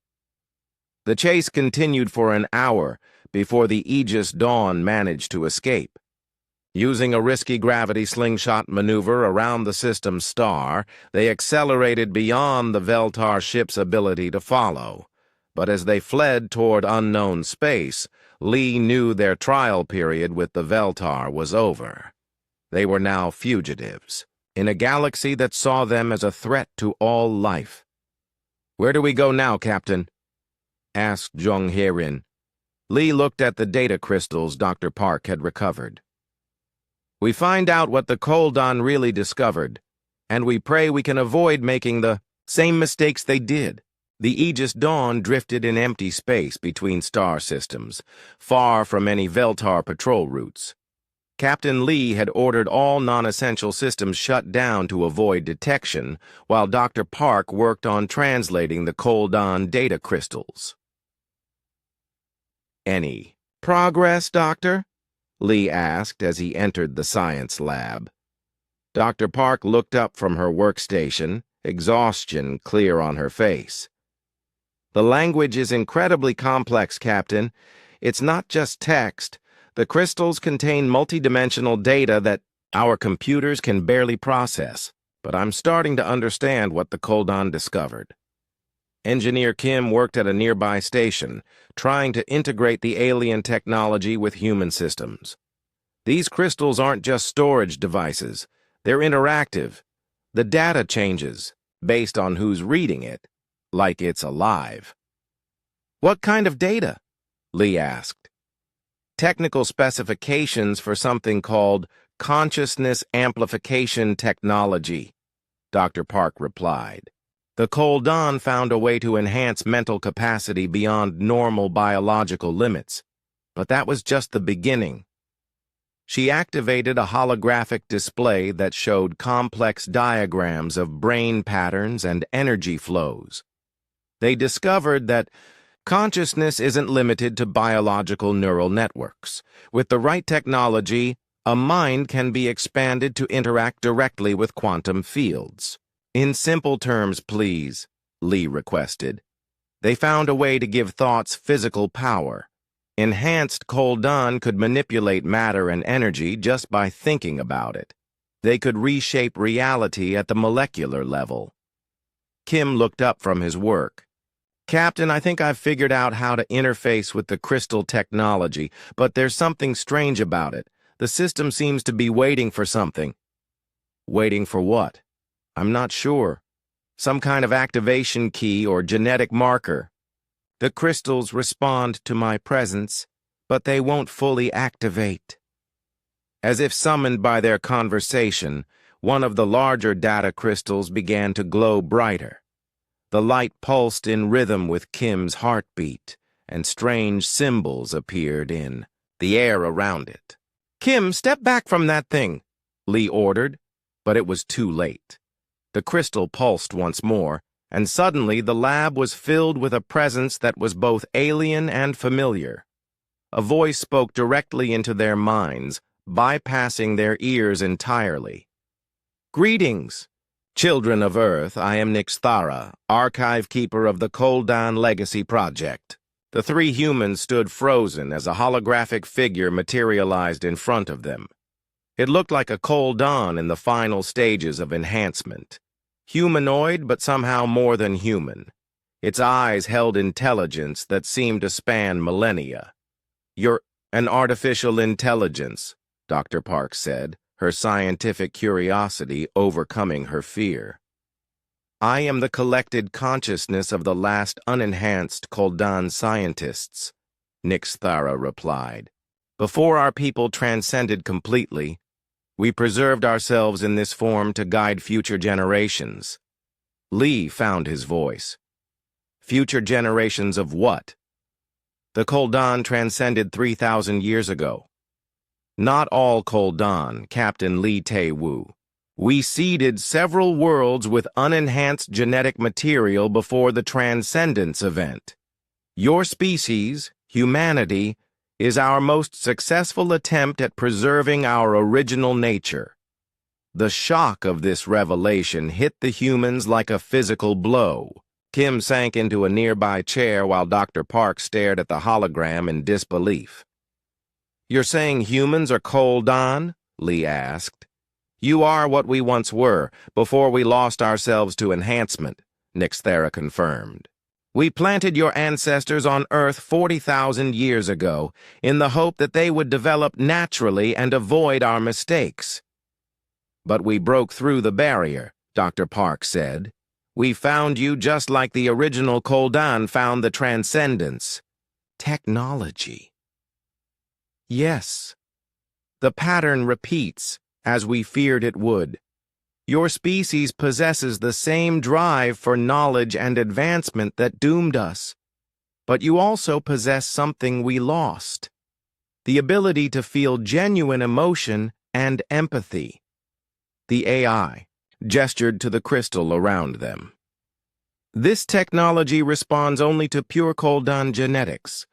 The chase continued for an hour before the Aegis Dawn managed to escape. Using a risky gravity slingshot maneuver around the system's star, they accelerated beyond the Veltar ship's ability to follow. But as they fled toward unknown space, Lee knew their trial period with the Veltar was over. They were now fugitives, in a galaxy that saw them as a threat to all life. "Where do we go now, Captain?" asked Jung Hye-rin. Lee looked at the data crystals Dr. Park had recovered. "We find out what the Koldan really discovered, and we pray we can avoid making the same mistakes they did." The Aegis Dawn drifted in empty space between star systems, far from any Veltar patrol routes. Captain Lee had ordered all non-essential systems shut down to avoid detection, while Dr. Park worked on translating the Koldan data crystals. "Any progress, Doctor?" Lee asked as he entered the science lab. Dr. Park looked up from her workstation, exhaustion clear on her face. "The language is incredibly complex, Captain. It's not just text. The crystals contain multidimensional data that our computers can barely process, but I'm starting to understand what the Koldan discovered." Engineer Kim worked at a nearby station, trying to integrate the alien technology with human systems. These crystals aren't just storage devices. They're interactive. The data changes, based on who's reading it, like it's alive. "What kind of data?" Lee asked. "Technical specifications for something called consciousness amplification technology," Dr. Park replied. "The Koldan found a way to enhance mental capacity beyond normal biological limits, but that was just the beginning." She activated a holographic display that showed complex diagrams of brain patterns and energy flows. They discovered that consciousness isn't limited to biological neural networks. With the right technology, a mind can be expanded to interact directly with quantum fields. "In simple terms, please," Lee requested. "They found a way to give thoughts physical power. Enhanced Koldan could manipulate matter and energy just by thinking about it. They could reshape reality at the molecular level." Kim looked up from his work. "Captain, I think I've figured out how to interface with the crystal technology, but there's something strange about it. The system seems to be waiting for something." "Waiting for what?" "I'm not sure. Some kind of activation key or genetic marker. The crystals respond to my presence, but they won't fully activate." As if summoned by their conversation, one of the larger data crystals began to glow brighter. The light pulsed in rhythm with Kim's heartbeat, and strange symbols appeared in the air around it. "Kim, step back from that thing," Lee ordered, but it was too late. The crystal pulsed once more, and suddenly the lab was filled with a presence that was both alien and familiar. A voice spoke directly into their minds, bypassing their ears entirely. "Greetings, children of Earth. I am Nixthara, archive keeper of the Koldan Legacy Project." The three humans stood frozen as a holographic figure materialized in front of them. It looked like a Koldan in the final stages of enhancement. Humanoid, but somehow more than human. Its eyes held intelligence that seemed to span millennia. "You're an artificial intelligence," Dr. Park said, her scientific curiosity overcoming her fear. "I am the collected consciousness of the last unenhanced Koldan scientists," Nixthara replied. "Before our people transcended completely, we preserved ourselves in this form to guide future generations." Lee found his voice. "Future generations of what?" "The Koldan transcended 3,000 years ago." "Not all Koldan, Captain Lee Tae-woo. We seeded several worlds with unenhanced genetic material before the transcendence event. Your species, humanity, is our most successful attempt at preserving our original nature." The shock of this revelation hit the humans like a physical blow. Kim sank into a nearby chair while Dr. Park stared at the hologram in disbelief. "You're saying humans are Koldan?" Lee asked. You are what we once were, before we lost ourselves to enhancement, Nyxthera confirmed. We planted your ancestors on Earth 40,000 years ago, in the hope that they would develop naturally and avoid our mistakes. But we broke through the barrier, Dr. Park said. We found you just like the original Koldan found the Transcendence. Technology. Yes. The pattern repeats, as we feared it would. Your species possesses the same drive for knowledge and advancement that doomed us. But you also possess something we lost. The ability to feel genuine emotion and empathy. The AI gestured to the crystal around them. This technology responds only to pure Koldan genetics.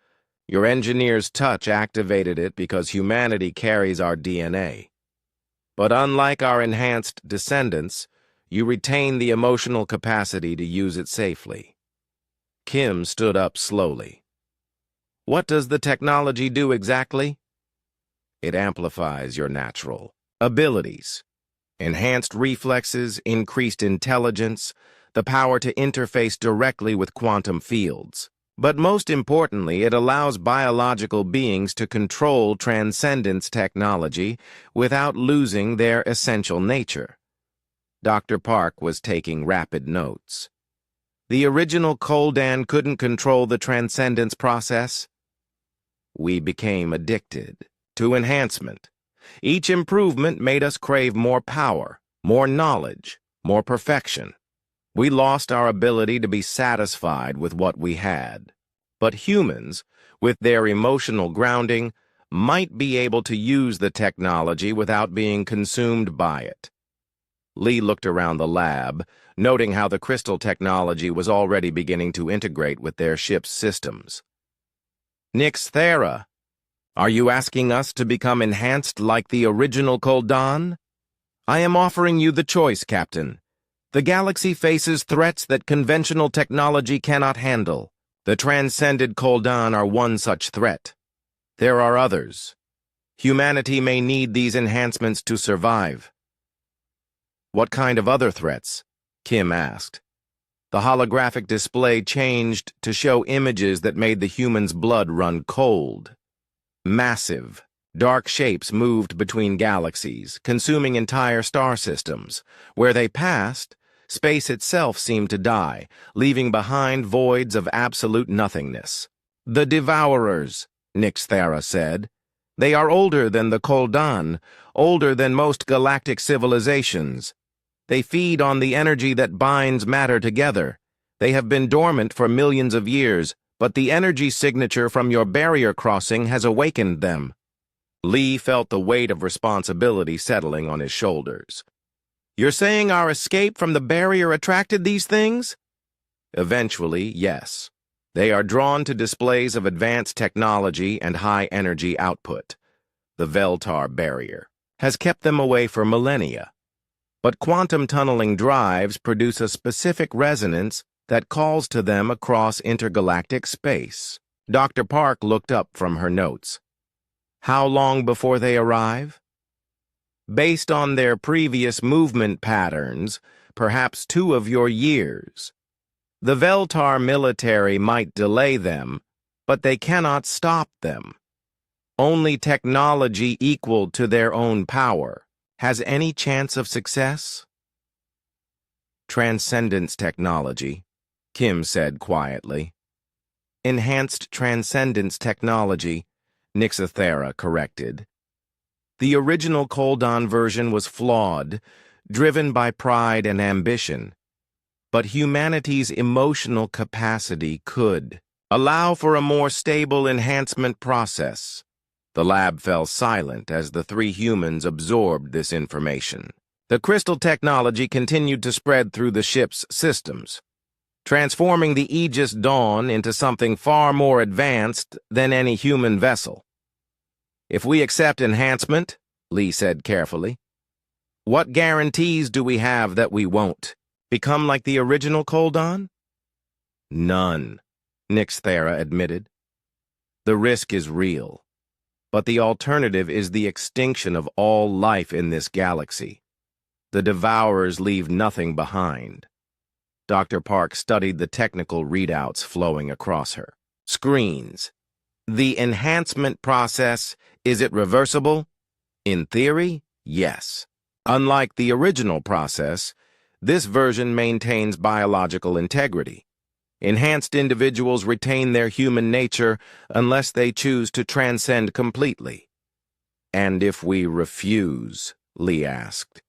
Your engineer's touch activated it because humanity carries our DNA. But unlike our enhanced descendants, you retain the emotional capacity to use it safely. Kim stood up slowly. What does the technology do exactly? It amplifies your natural abilities. Enhanced reflexes, increased intelligence, the power to interface directly with quantum fields. But most importantly, it allows biological beings to control transcendence technology without losing their essential nature. Dr. Park was taking rapid notes. The original Koldan couldn't control the transcendence process. We became addicted to enhancement. Each improvement made us crave more power, more knowledge, more perfection. We lost our ability to be satisfied with what we had. But humans, with their emotional grounding, might be able to use the technology without being consumed by it. Lee looked around the lab, noting how the crystal technology was already beginning to integrate with their ship's systems. Nyxthera, are you asking us to become enhanced like the original Koldan? I am offering you the choice, Captain. The galaxy faces threats that conventional technology cannot handle. The transcended Koldan are one such threat. There are others. Humanity may need these enhancements to survive. What kind of other threats? Kim asked. The holographic display changed to show images that made the human's blood run cold. Massive, dark shapes moved between galaxies, consuming entire star systems. Where they passed, space itself seemed to die, leaving behind voids of absolute nothingness. The Devourers, Nyxthera said. They are older than the Koldan, older than most galactic civilizations. They feed on the energy that binds matter together. They have been dormant for millions of years, but the energy signature from your barrier crossing has awakened them. Lee felt the weight of responsibility settling on his shoulders. You're saying our escape from the barrier attracted these things? Eventually, yes. They are drawn to displays of advanced technology and high energy output. The Veltar barrier has kept them away for millennia. But quantum tunneling drives produce a specific resonance that calls to them across intergalactic space. Dr. Park looked up from her notes. How long before they arrive? Based on their previous movement patterns, perhaps 2 of your years. The Veltar military might delay them, but they cannot stop them. Only technology equal to their own power has any chance of success. Transcendence technology, Kim said quietly. Enhanced transcendence technology, Nyxthera corrected. The original Koldan version was flawed, driven by pride and ambition. But humanity's emotional capacity could allow for a more stable enhancement process. The lab fell silent as the 3 humans absorbed this information. The crystal technology continued to spread through the ship's systems, transforming the Aegis Dawn into something far more advanced than any human vessel. If we accept enhancement, Lee said carefully, what guarantees do we have that we won't become like the original Koldan? None, Nyxthera admitted. The risk is real. But the alternative is the extinction of all life in this galaxy. The Devourers leave nothing behind. Dr. Park studied the technical readouts flowing across her screens. The enhancement process, is it reversible? In theory, yes. Unlike the original process, this version maintains biological integrity. Enhanced individuals retain their human nature unless they choose to transcend completely. And if we refuse, Lee asked,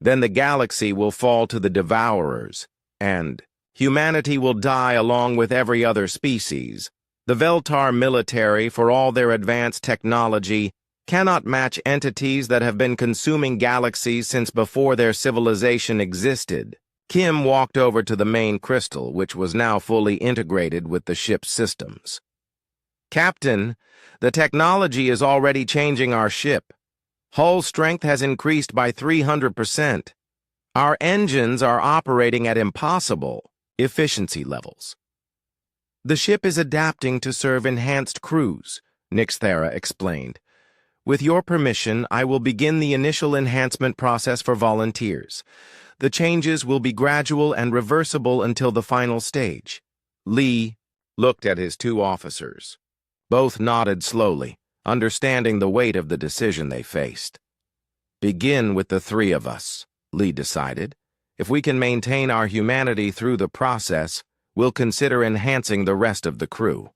then the galaxy will fall to the Devourers, and humanity will die along with every other species. The Veltar military, for all their advanced technology, cannot match entities that have been consuming galaxies since before their civilization existed. Kim walked over to the main crystal, which was now fully integrated with the ship's systems. Captain, the technology is already changing our ship. Hull strength has increased by 300%. Our engines are operating at impossible efficiency levels. The ship is adapting to serve enhanced crews, Nixthara explained. With your permission, I will begin the initial enhancement process for volunteers. The changes will be gradual and reversible until the final stage. Lee looked at his two officers. Both nodded slowly, understanding the weight of the decision they faced. Begin with the three of us, Lee decided. If we can maintain our humanity through the process, we'll consider enhancing the rest of the crew.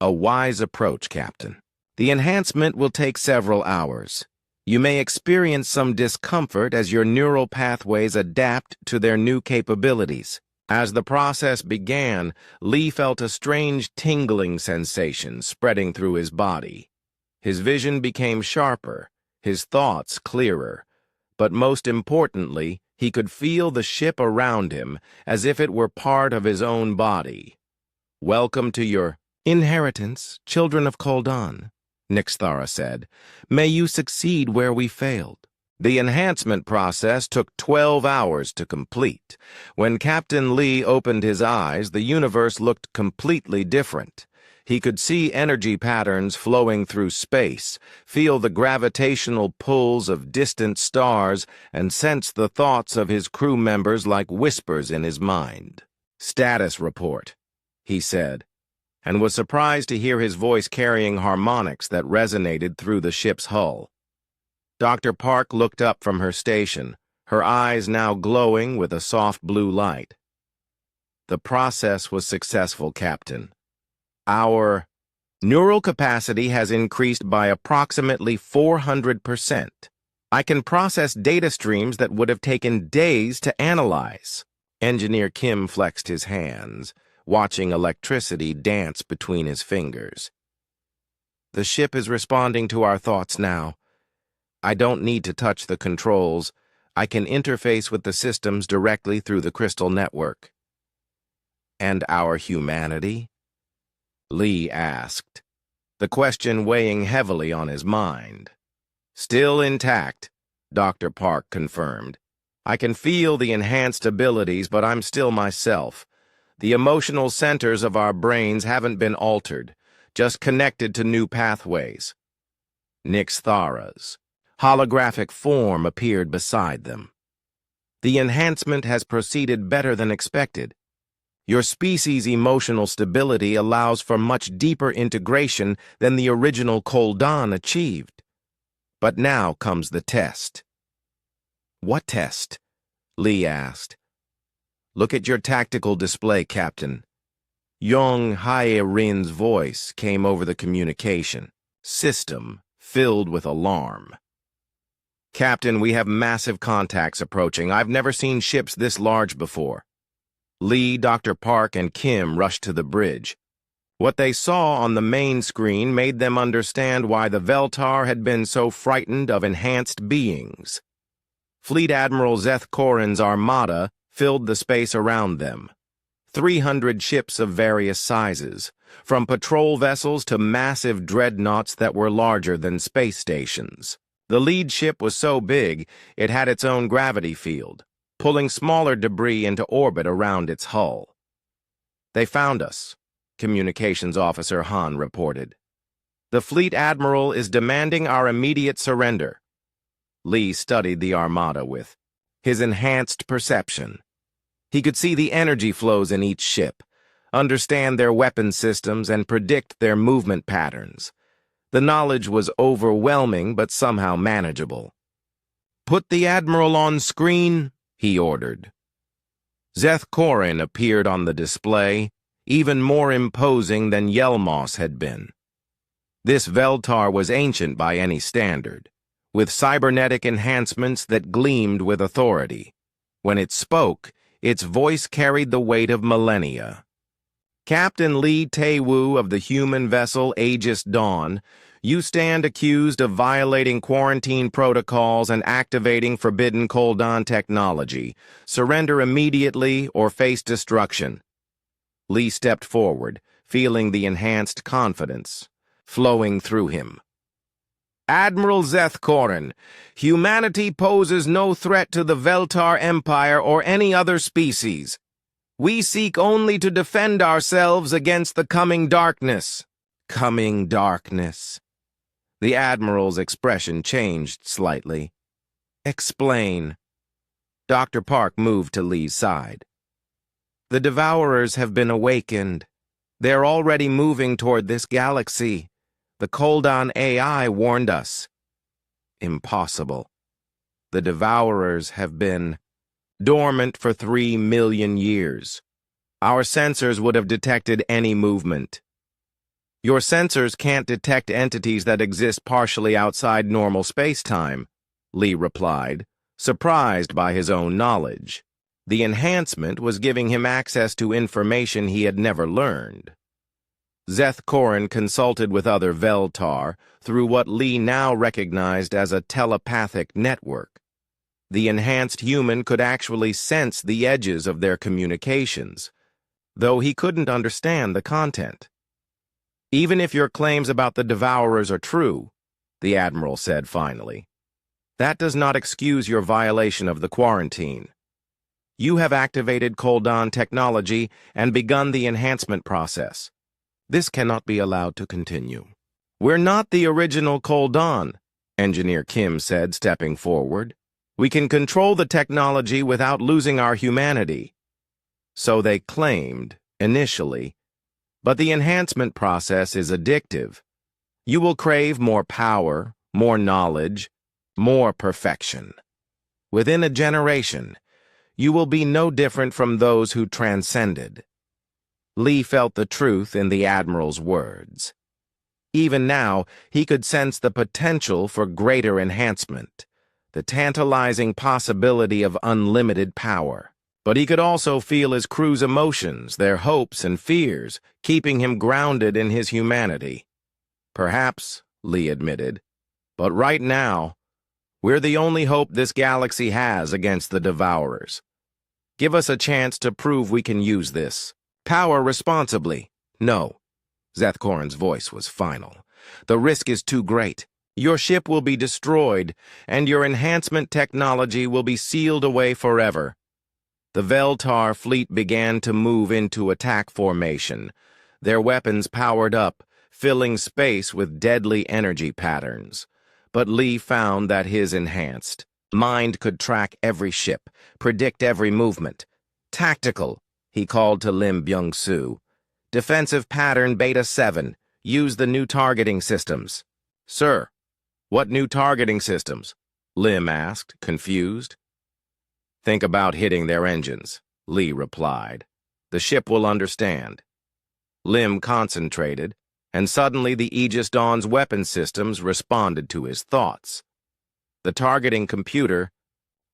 A wise approach, Captain. The enhancement will take several hours. You may experience some discomfort as your neural pathways adapt to their new capabilities. As the process began, Lee felt a strange tingling sensation spreading through his body. His vision became sharper, his thoughts clearer, but most importantly, he could feel the ship around him as if it were part of his own body. Welcome to your inheritance, children of Koldan, Nixthara said. May you succeed where we failed. The enhancement process took 12 hours to complete. When Captain Lee opened his eyes, the universe looked completely different. He could see energy patterns flowing through space, feel the gravitational pulls of distant stars, and sense the thoughts of his crew members like whispers in his mind. Status report, he said, and was surprised to hear his voice carrying harmonics that resonated through the ship's hull. Dr. Park looked up from her station, her eyes now glowing with a soft blue light. The process was successful, Captain. Our neural capacity has increased by approximately 400%. I can process data streams that would have taken days to analyze. Engineer Kim flexed his hands, watching electricity dance between his fingers. The ship is responding to our thoughts now. I don't need to touch the controls. I can interface with the systems directly through the crystal network. And our humanity? Lee asked, the question weighing heavily on his mind. Still intact, Dr. Park confirmed. I can feel the enhanced abilities, but I'm still myself. The emotional centers of our brains haven't been altered, just connected to new pathways. Nixthara's holographic form appeared beside them. The enhancement has proceeded better than expected. Your species' emotional stability allows for much deeper integration than the original Koldan achieved. But now comes the test. What test? Lee asked. Look at your tactical display, Captain. Young Hae-Rin's voice came over the communication system, filled with alarm. Captain, we have massive contacts approaching. I've never seen ships this large before. Lee, Dr. Park, and Kim rushed to the bridge. What they saw on the main screen made them understand why the Veltar had been so frightened of enhanced beings. Fleet Admiral Zeth Korin's armada filled the space around them. 300 ships of various sizes, from patrol vessels to massive dreadnoughts that were larger than space stations. The lead ship was so big, it had its own gravity field, pulling smaller debris into orbit around its hull. They found us, Communications Officer Han reported. The fleet admiral is demanding our immediate surrender. Lee studied the armada with his enhanced perception. He could see the energy flows in each ship, understand their weapon systems, and predict their movement patterns. The knowledge was overwhelming but somehow manageable. "Put the Admiral on screen," he ordered. Zeth Korin appeared on the display, even more imposing than Yelmos had been. This Veltar was ancient by any standard, with cybernetic enhancements that gleamed with authority. When it spoke, its voice carried the weight of millennia. "Captain Lee Tae-woo of the human vessel Aegis Dawn, you stand accused of violating quarantine protocols and activating forbidden Koldan technology. Surrender immediately or face destruction." Lee stepped forward, feeling the enhanced confidence flowing through him. "Admiral Zeth Korin, humanity poses no threat to the Veltar Empire or any other species. We seek only to defend ourselves against the coming darkness." Coming darkness. The Admiral's expression changed slightly. "Explain." Dr. Park moved to Lee's side. "The Devourers have been awakened. They're already moving toward this galaxy. The Koldan AI warned us." Impossible. The Devourers have been dormant for 3 million years. Our sensors would have detected any movement. "Your sensors can't detect entities that exist partially outside normal space-time," Lee replied, surprised by his own knowledge. The enhancement was giving him access to information he had never learned. Zeth Korin consulted with other Veltar through what Lee now recognized as a telepathic network. The enhanced human could actually sense the edges of their communications, though he couldn't understand the content. "Even if your claims about the Devourers are true," the Admiral said finally, "that does not excuse your violation of the quarantine. You have activated Koldan technology and begun the enhancement process. This cannot be allowed to continue." "We're not the original Koldan," Engineer Kim said, stepping forward. "We can control the technology without losing our humanity." So they claimed, initially. But the enhancement process is addictive. You will crave more power, more knowledge, more perfection. Within a generation, you will be no different from those who transcended. Lee felt the truth in the Admiral's words. Even now, he could sense the potential for greater enhancement, the tantalizing possibility of unlimited power. But he could also feel his crew's emotions, their hopes and fears, keeping him grounded in his humanity. "Perhaps," Lee admitted, "but right now, we're the only hope this galaxy has against the Devourers. Give us a chance to prove we can use this power responsibly." "No." Zeth Korin's voice was final. "The risk is too great. Your ship will be destroyed, and your enhancement technology will be sealed away forever." The Veltar fleet began to move into attack formation, their weapons powered up, filling space with deadly energy patterns. But Lee found that his enhanced mind could track every ship, predict every movement. "Tactical," he called to Lim Byung-soo. "Defensive pattern Beta 7. Use the new targeting systems." "Sir, what new targeting systems?" Lim asked, confused. "Think about hitting their engines," Lee replied. "The ship will understand." Lim concentrated, and suddenly the Aegis Dawn's weapon systems responded to his thoughts. The targeting computer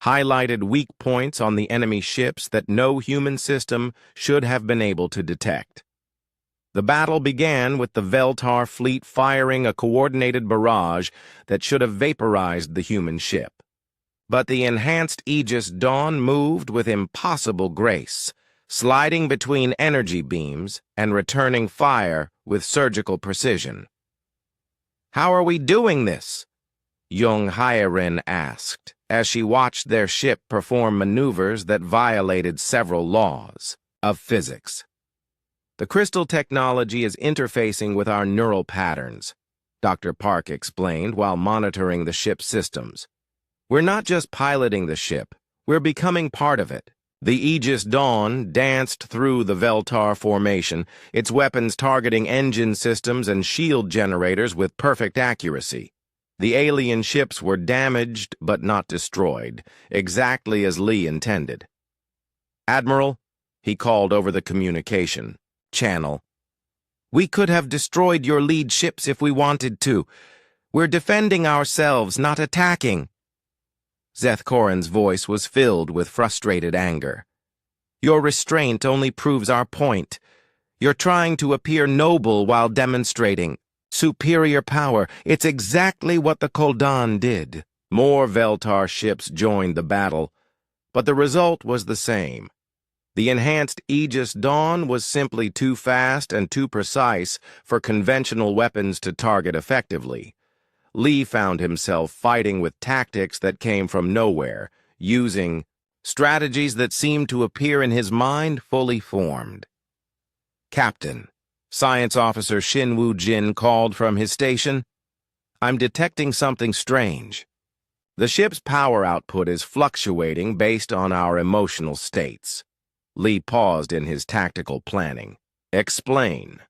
highlighted weak points on the enemy ships that no human system should have been able to detect. The battle began with the Veltar fleet firing a coordinated barrage that should have vaporized the human ship. But the enhanced Aegis Dawn moved with impossible grace, sliding between energy beams and returning fire with surgical precision. "How are we doing this?" Jung Hyerin asked, as she watched their ship perform maneuvers that violated several laws of physics. "The crystal technology is interfacing with our neural patterns," Dr. Park explained while monitoring the ship's systems. "We're not just piloting the ship, we're becoming part of it." The Aegis Dawn danced through the Veltar formation, its weapons targeting engine systems and shield generators with perfect accuracy. The alien ships were damaged but not destroyed, exactly as Lee intended. "Admiral," he called over the communication channel, "we could have destroyed your lead ships if we wanted to. We're defending ourselves, not attacking." Zeth Korin's voice was filled with frustrated anger. "Your restraint only proves our point. You're trying to appear noble while demonstrating superior power. It's exactly what the Koldan did." More Veltar ships joined the battle, but the result was the same. The enhanced Aegis Dawn was simply too fast and too precise for conventional weapons to target effectively. Lee found himself fighting with tactics that came from nowhere, using strategies that seemed to appear in his mind fully formed. "Captain," Science Officer Shinwoo Jin called from his station, "I'm detecting something strange. The ship's power output is fluctuating based on our emotional states." Lee paused in his tactical planning. "Explain."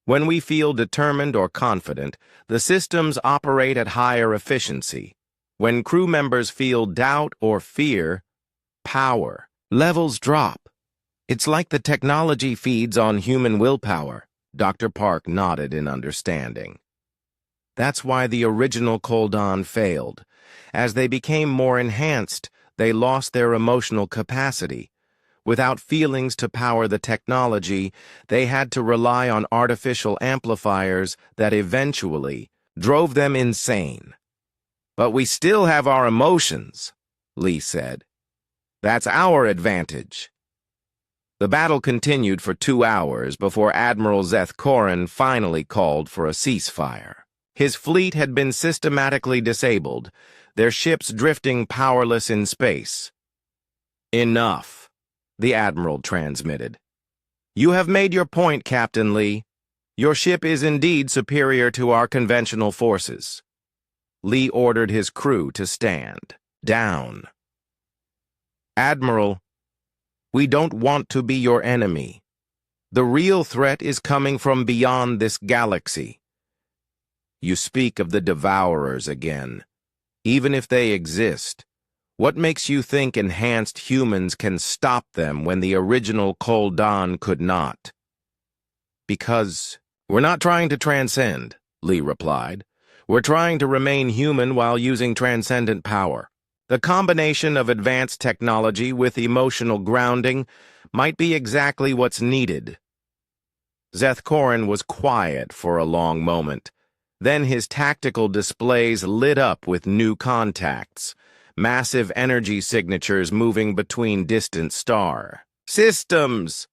"When we feel determined or confident, the systems operate at higher efficiency. When crew members feel doubt or fear, power levels drop. It's like the technology feeds on human willpower." Dr. Park nodded in understanding. "That's why the original Koldan failed. As they became more enhanced, they lost their emotional capacity. Without feelings to power the technology, they had to rely on artificial amplifiers that eventually drove them insane." "But we still have our emotions," Lee said. "That's our advantage." The battle continued for 2 hours before Admiral Zeth Korin finally called for a ceasefire. His fleet had been systematically disabled, their ships drifting powerless in space. "Enough," the Admiral transmitted. "You have made your point, Captain Lee. Your ship is indeed superior to our conventional forces." Lee ordered his crew to stand down. "Admiral, we don't want to be your enemy. The real threat is coming from beyond this galaxy." "You speak of the Devourers again. Even if they exist, what makes you think enhanced humans can stop them when the original Koldan could not?" "Because we're not trying to transcend," Lee replied. "We're trying to remain human while using transcendent power. The combination of advanced technology with emotional grounding might be exactly what's needed." Zeth Korin was quiet for a long moment. Then his tactical displays lit up with new contacts, massive energy signatures moving between distant star systems.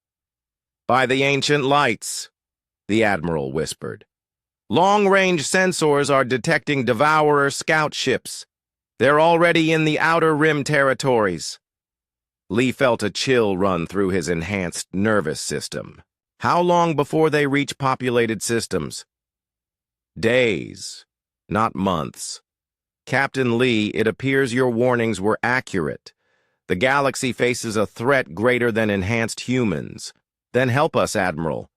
"By the ancient lights," the Admiral whispered. "Long-range sensors are detecting Devourer scout ships. They're already in the Outer Rim territories." Lee felt a chill run through his enhanced nervous system. "How long before they reach populated systems?" "Days, not months. Captain Lee, it appears your warnings were accurate. The galaxy faces a threat greater than enhanced humans. Then help us, Admiral.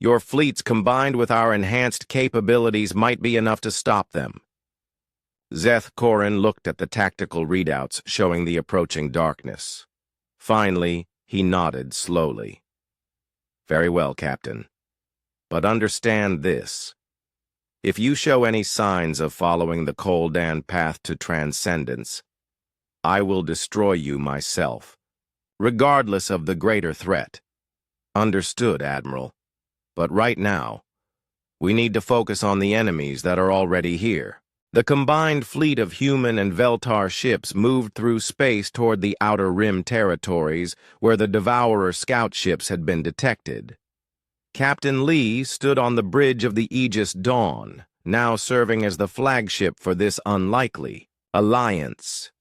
Your fleets combined with our enhanced capabilities might be enough to stop them." Zeth Korin looked at the tactical readouts showing the approaching darkness. Finally, he nodded slowly. "Very well, Captain. But understand this. If you show any signs of following the Koldan path to transcendence, I will destroy you myself, regardless of the greater threat." "Understood, Admiral. But right now, we need to focus on the enemies that are already here." The combined fleet of human and Veltar ships moved through space toward the Outer Rim territories where the Devourer scout ships had been detected. Captain Lee stood on the bridge of the Aegis Dawn, now serving as the flagship for this unlikely alliance.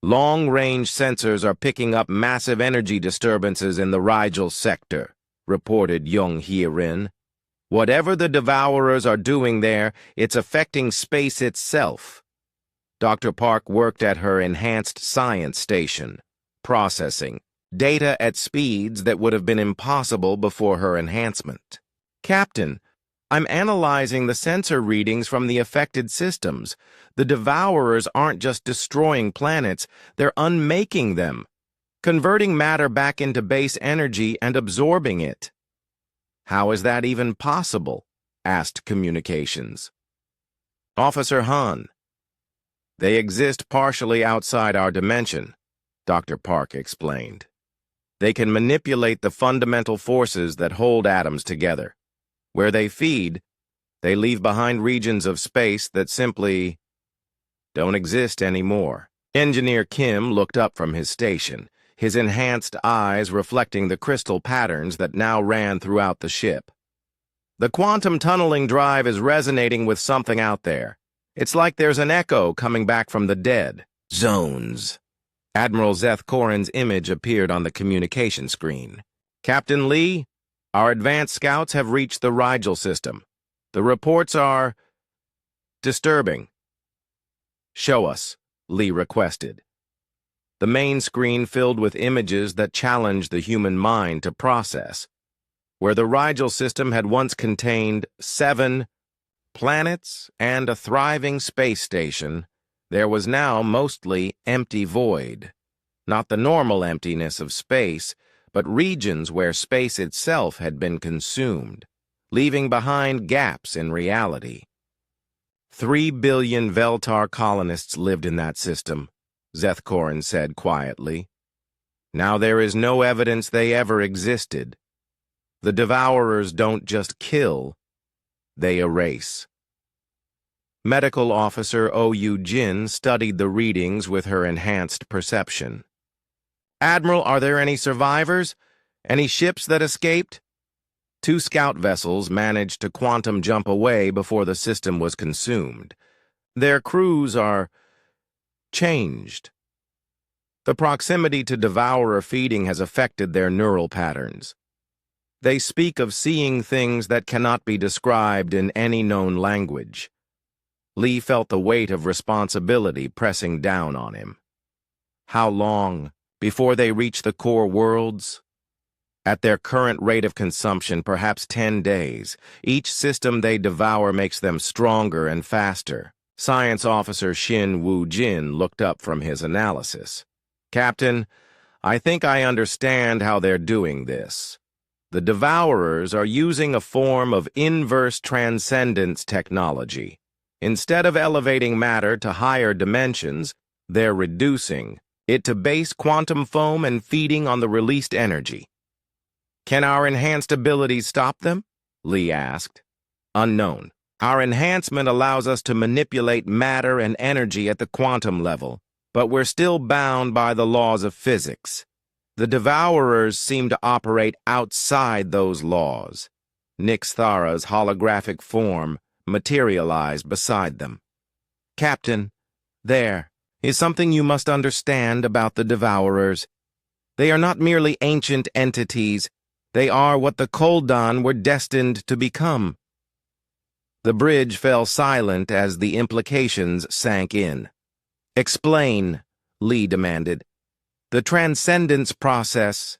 "Long-range sensors are picking up massive energy disturbances in the Rigel sector," reported Young Hye-rin. Whatever the Devourers are doing there, it's affecting space itself. Dr. Park worked at her enhanced science station, processing data at speeds that would have been impossible before her enhancement. Captain, I'm analyzing the sensor readings from the affected systems. The Devourers aren't just destroying planets, they're unmaking them, converting matter back into base energy and absorbing it. How is that even possible? Asked Communications. Officer Hahn. They exist partially outside our dimension, Dr. Park explained. They can manipulate the fundamental forces that hold atoms together. Where they feed, they leave behind regions of space that simply don't exist anymore. Engineer Kim looked up from his station, his enhanced eyes reflecting the crystal patterns that now ran throughout the ship. The quantum tunneling drive is resonating with something out there. It's like there's an echo coming back from the dead. Zones. Admiral Zeth Korin's image appeared on the communication screen. Captain Lee, our advanced scouts have reached the Rigel system. The reports are disturbing. Show us, Lee requested. The main screen filled with images that challenged the human mind to process. Where the Rigel system had once contained 7 planets and a thriving space station, there was now mostly empty void. Not the normal emptiness of space, but regions where space itself had been consumed, leaving behind gaps in reality. 3 billion Veltar colonists lived in that system, Zeth Korin said quietly. Now there is no evidence they ever existed. The Devourers don't just kill, they erase. Medical Officer O.U. Jin studied the readings with her enhanced perception. Admiral, are there any survivors? Any ships that escaped? 2 scout vessels managed to quantum jump away before the system was consumed. Their crews are changed. The proximity to Devourer feeding has affected their neural patterns. They speak of seeing things that cannot be described in any known language. Lee felt the weight of responsibility pressing down on him. How long before they reach the core worlds? At their current rate of consumption, perhaps 10 days. Each system they devour makes them stronger and faster. Science Officer Shin Woo-jin looked up from his analysis. Captain, I think I understand how they're doing this. The Devourers are using a form of inverse transcendence technology. Instead of elevating matter to higher dimensions, they're reducing it to base quantum foam and feeding on the released energy. Can our enhanced abilities stop them? Lee asked. Unknown. Our enhancement allows us to manipulate matter and energy at the quantum level, but we're still bound by the laws of physics. The Devourers seem to operate outside those laws. Nix Thara's holographic form materialized beside them. Captain, there is something you must understand about the Devourers. They are not merely ancient entities. They are what the Koldan were destined to become. The bridge fell silent as the implications sank in. Explain, Lee demanded. The transcendence process,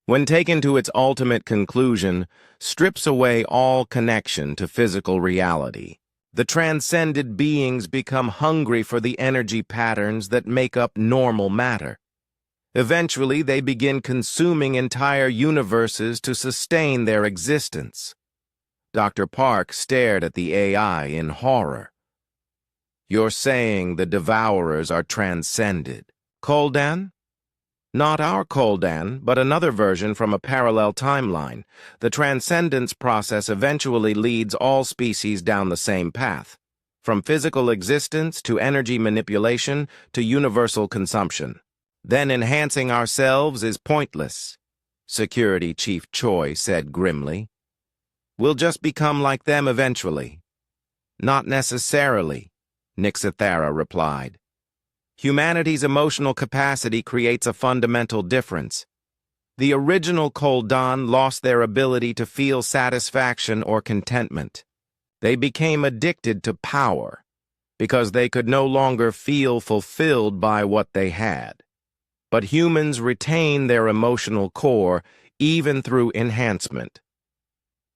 when taken to its ultimate conclusion, strips away all connection to physical reality. The transcended beings become hungry for the energy patterns that make up normal matter. Eventually, they begin consuming entire universes to sustain their existence. Dr. Park stared at the AI in horror. You're saying the Devourers are transcended. Koldan? Not our Koldan, but another version from a parallel timeline. The transcendence process eventually leads all species down the same path, from physical existence to energy manipulation to universal consumption. Then enhancing ourselves is pointless, Security Chief Choi said grimly. We'll just become like them eventually. Not necessarily, Nixithara replied. Humanity's emotional capacity creates a fundamental difference. The original Koldan lost their ability to feel satisfaction or contentment. They became addicted to power because they could no longer feel fulfilled by what they had. But humans retain their emotional core even through enhancement.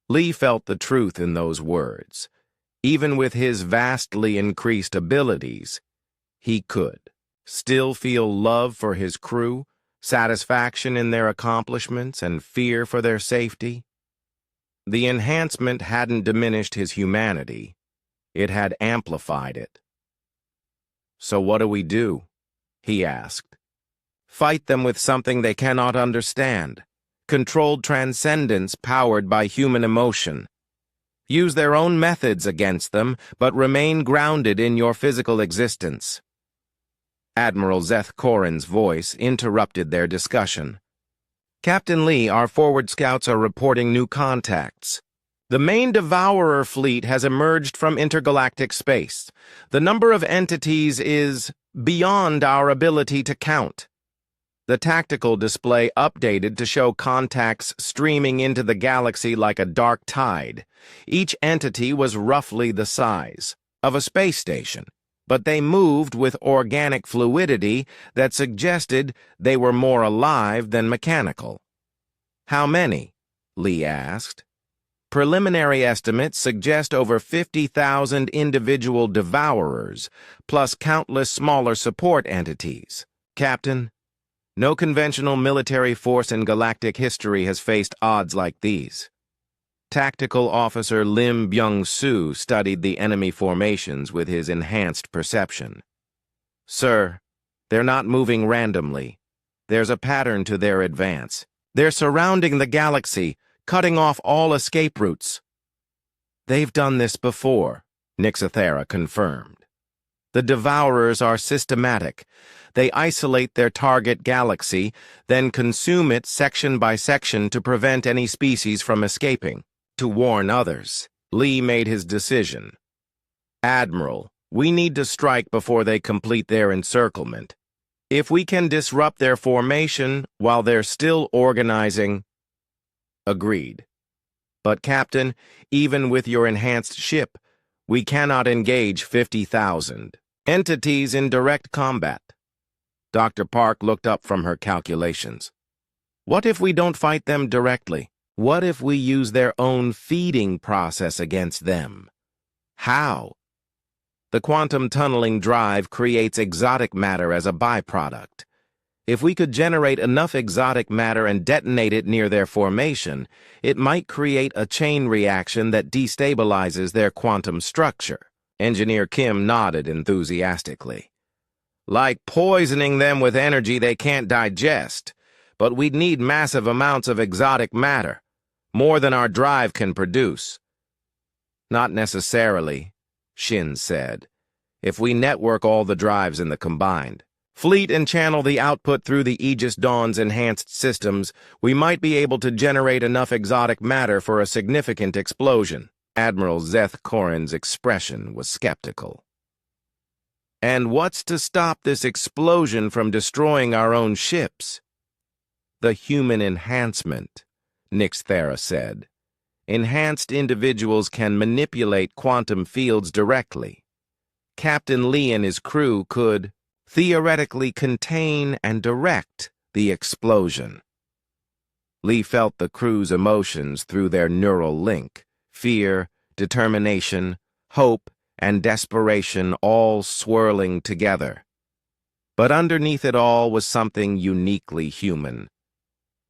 Lee felt the truth in those words. Even with his vastly increased abilities, he could still feel love for his crew, satisfaction in their accomplishments, and fear for their safety. The enhancement hadn't diminished his humanity. It had amplified it. "So what do we do?" he asked. "Fight them with something they cannot understand. Controlled transcendence powered by human emotion. Use their own methods against them, but remain grounded in your physical existence." Admiral Zeth Korin's voice interrupted their discussion. "Captain Lee, our forward scouts are reporting new contacts. The main Devourer fleet has emerged from intergalactic space. The number of entities is beyond our ability to count." The tactical display updated to show contacts streaming into the galaxy like a dark tide. Each entity was roughly the size of a space station, but they moved with organic fluidity that suggested they were more alive than mechanical. "How many?" Lee asked. "Preliminary estimates suggest over 50,000 individual Devourers, plus countless smaller support entities. Captain, no conventional military force in galactic history has faced odds like these." Tactical Officer Lim Byung-soo studied the enemy formations with his enhanced perception. "Sir, they're not moving randomly. There's a pattern to their advance. They're surrounding the galaxy, cutting off all escape routes." "They've done this before," Nixathera confirmed. "The Devourers are systematic. They isolate their target galaxy, then consume it section by section to prevent any species from escaping. To warn others, Lee made his decision. "Admiral, we need to strike before they complete their encirclement. If we can disrupt their formation while they're still organizing..." "Agreed. But Captain, even with your enhanced ship, we cannot engage 50,000 entities in direct combat." Dr. Park looked up from her calculations. "What if we don't fight them directly? What if we use their own feeding process against them?" "How?" "The quantum tunneling drive creates exotic matter as a byproduct. If we could generate enough exotic matter and detonate it near their formation, it might create a chain reaction that destabilizes their quantum structure." Engineer Kim nodded enthusiastically. "Like poisoning them with energy they can't digest. But we'd need massive amounts of exotic matter, more than our drive can produce." "Not necessarily," Shin said. "If we network all the drives in the combined fleet and channel the output through the Aegis Dawn's enhanced systems, we might be able to generate enough exotic matter for a significant explosion." Admiral Zeth Korin's expression was skeptical. "And what's to stop this explosion from destroying our own ships?" "The human enhancement," Nixathera said. "Enhanced individuals can manipulate quantum fields directly. Captain Lee and his crew could theoretically contain and direct the explosion." Lee felt the crew's emotions through their neural link: fear, determination, hope, and desperation all swirling together. But underneath it all was something uniquely human: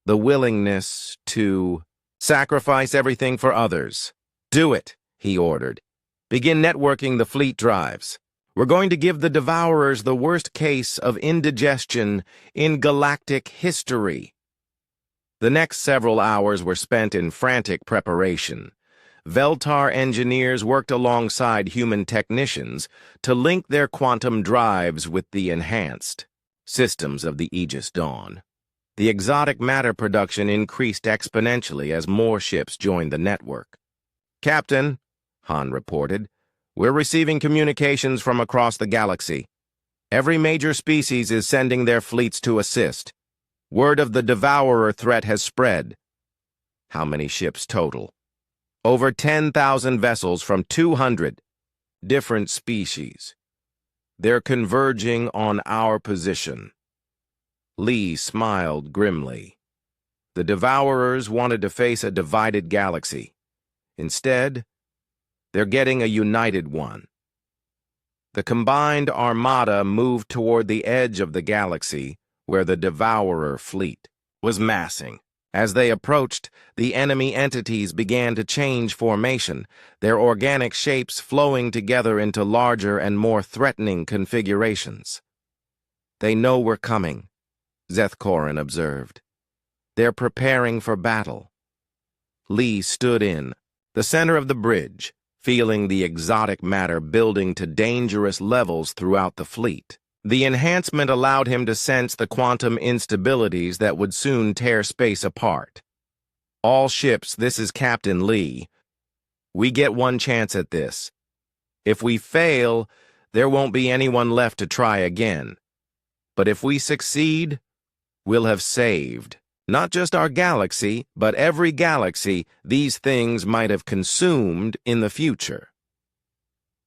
the willingness to sacrifice everything for others. "Do it," he ordered. "Begin networking the fleet drives. We're going to give the Devourers the worst case of indigestion in galactic history." The next several hours were spent in frantic preparation. Veltar engineers worked alongside human technicians to link their quantum drives with the enhanced systems of the Aegis Dawn. The exotic matter production increased exponentially as more ships joined the network. "Captain," Han reported, "we're receiving communications from across the galaxy. Every major species is sending their fleets to assist." Word of the Devourer threat has spread. How many ships total? Over 10,000 vessels from 200 different species. They're converging on our position. Lee smiled grimly. The Devourers wanted to face a divided galaxy. Instead, they're getting a united one. The combined armada moved toward the edge of the galaxy where the Devourer fleet was massing. As they approached, the enemy entities began to change formation, their organic shapes flowing together into larger and more threatening configurations. They know we're coming, Zethkorin observed. They're preparing for battle. Lee stood in the center of the bridge, feeling the exotic matter building to dangerous levels throughout the fleet. The enhancement allowed him to sense the quantum instabilities that would soon tear space apart. All ships, this is Captain Lee. We get one chance at this. If we fail, there won't be anyone left to try again. But if we succeed, we'll have saved not just our galaxy, but every galaxy these things might have consumed in the future.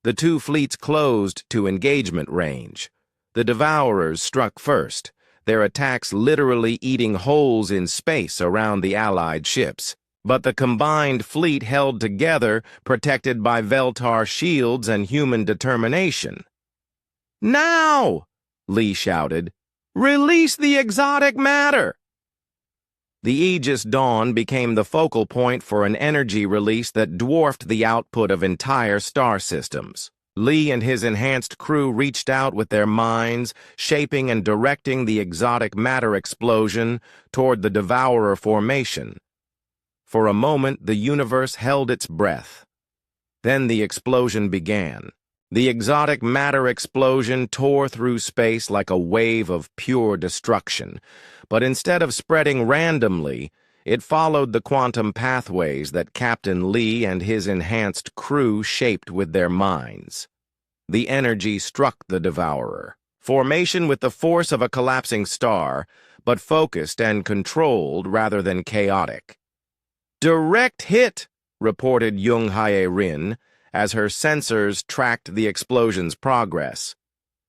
The two fleets closed to engagement range. The Devourers struck first, their attacks literally eating holes in space around the Allied ships. But the combined fleet held together, protected by Veltar shields and human determination. "Now!" Lee shouted. "Release the exotic matter!" The Aegis Dawn became the focal point for an energy release that dwarfed the output of entire star systems. Lee and his enhanced crew reached out with their minds, shaping and directing the exotic matter explosion toward the Devourer formation. For a moment, the universe held its breath. Then the explosion began. The exotic matter explosion tore through space like a wave of pure destruction. But instead of spreading randomly, it followed the quantum pathways that Captain Lee and his enhanced crew shaped with their minds. The energy struck the Devourer. Formation with the force of a collapsing star, but focused and controlled rather than chaotic. "Direct hit," reported Jung Hae Rin, as her sensors tracked the explosion's progress.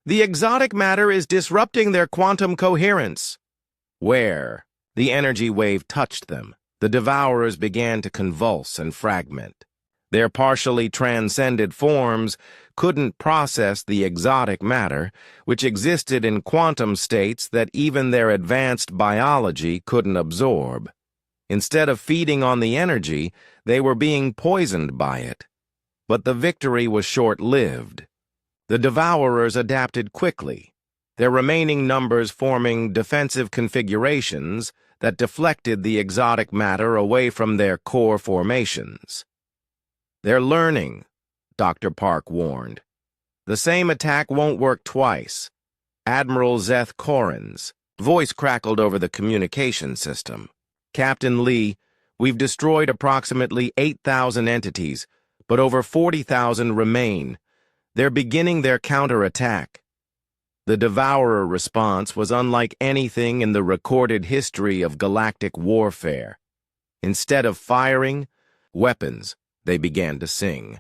"The exotic matter is disrupting their quantum coherence." Where the energy wave touched them, the Devourers began to convulse and fragment. Their partially transcended forms couldn't process the exotic matter, which existed in quantum states that even their advanced biology couldn't absorb. Instead of feeding on the energy, they were being poisoned by it. But the victory was short-lived. The Devourers adapted quickly, their remaining numbers forming defensive configurations that deflected the exotic matter away from their core formations. "They're learning," Dr. Park warned. "The same attack won't work twice." Admiral Zeth Korin's voice crackled over the communication system. "Captain Lee, we've destroyed approximately 8,000 entities, but over 40,000 remain. They're beginning their counterattack." The Devourer response was unlike anything in the recorded history of galactic warfare. Instead of firing weapons, they began to sing.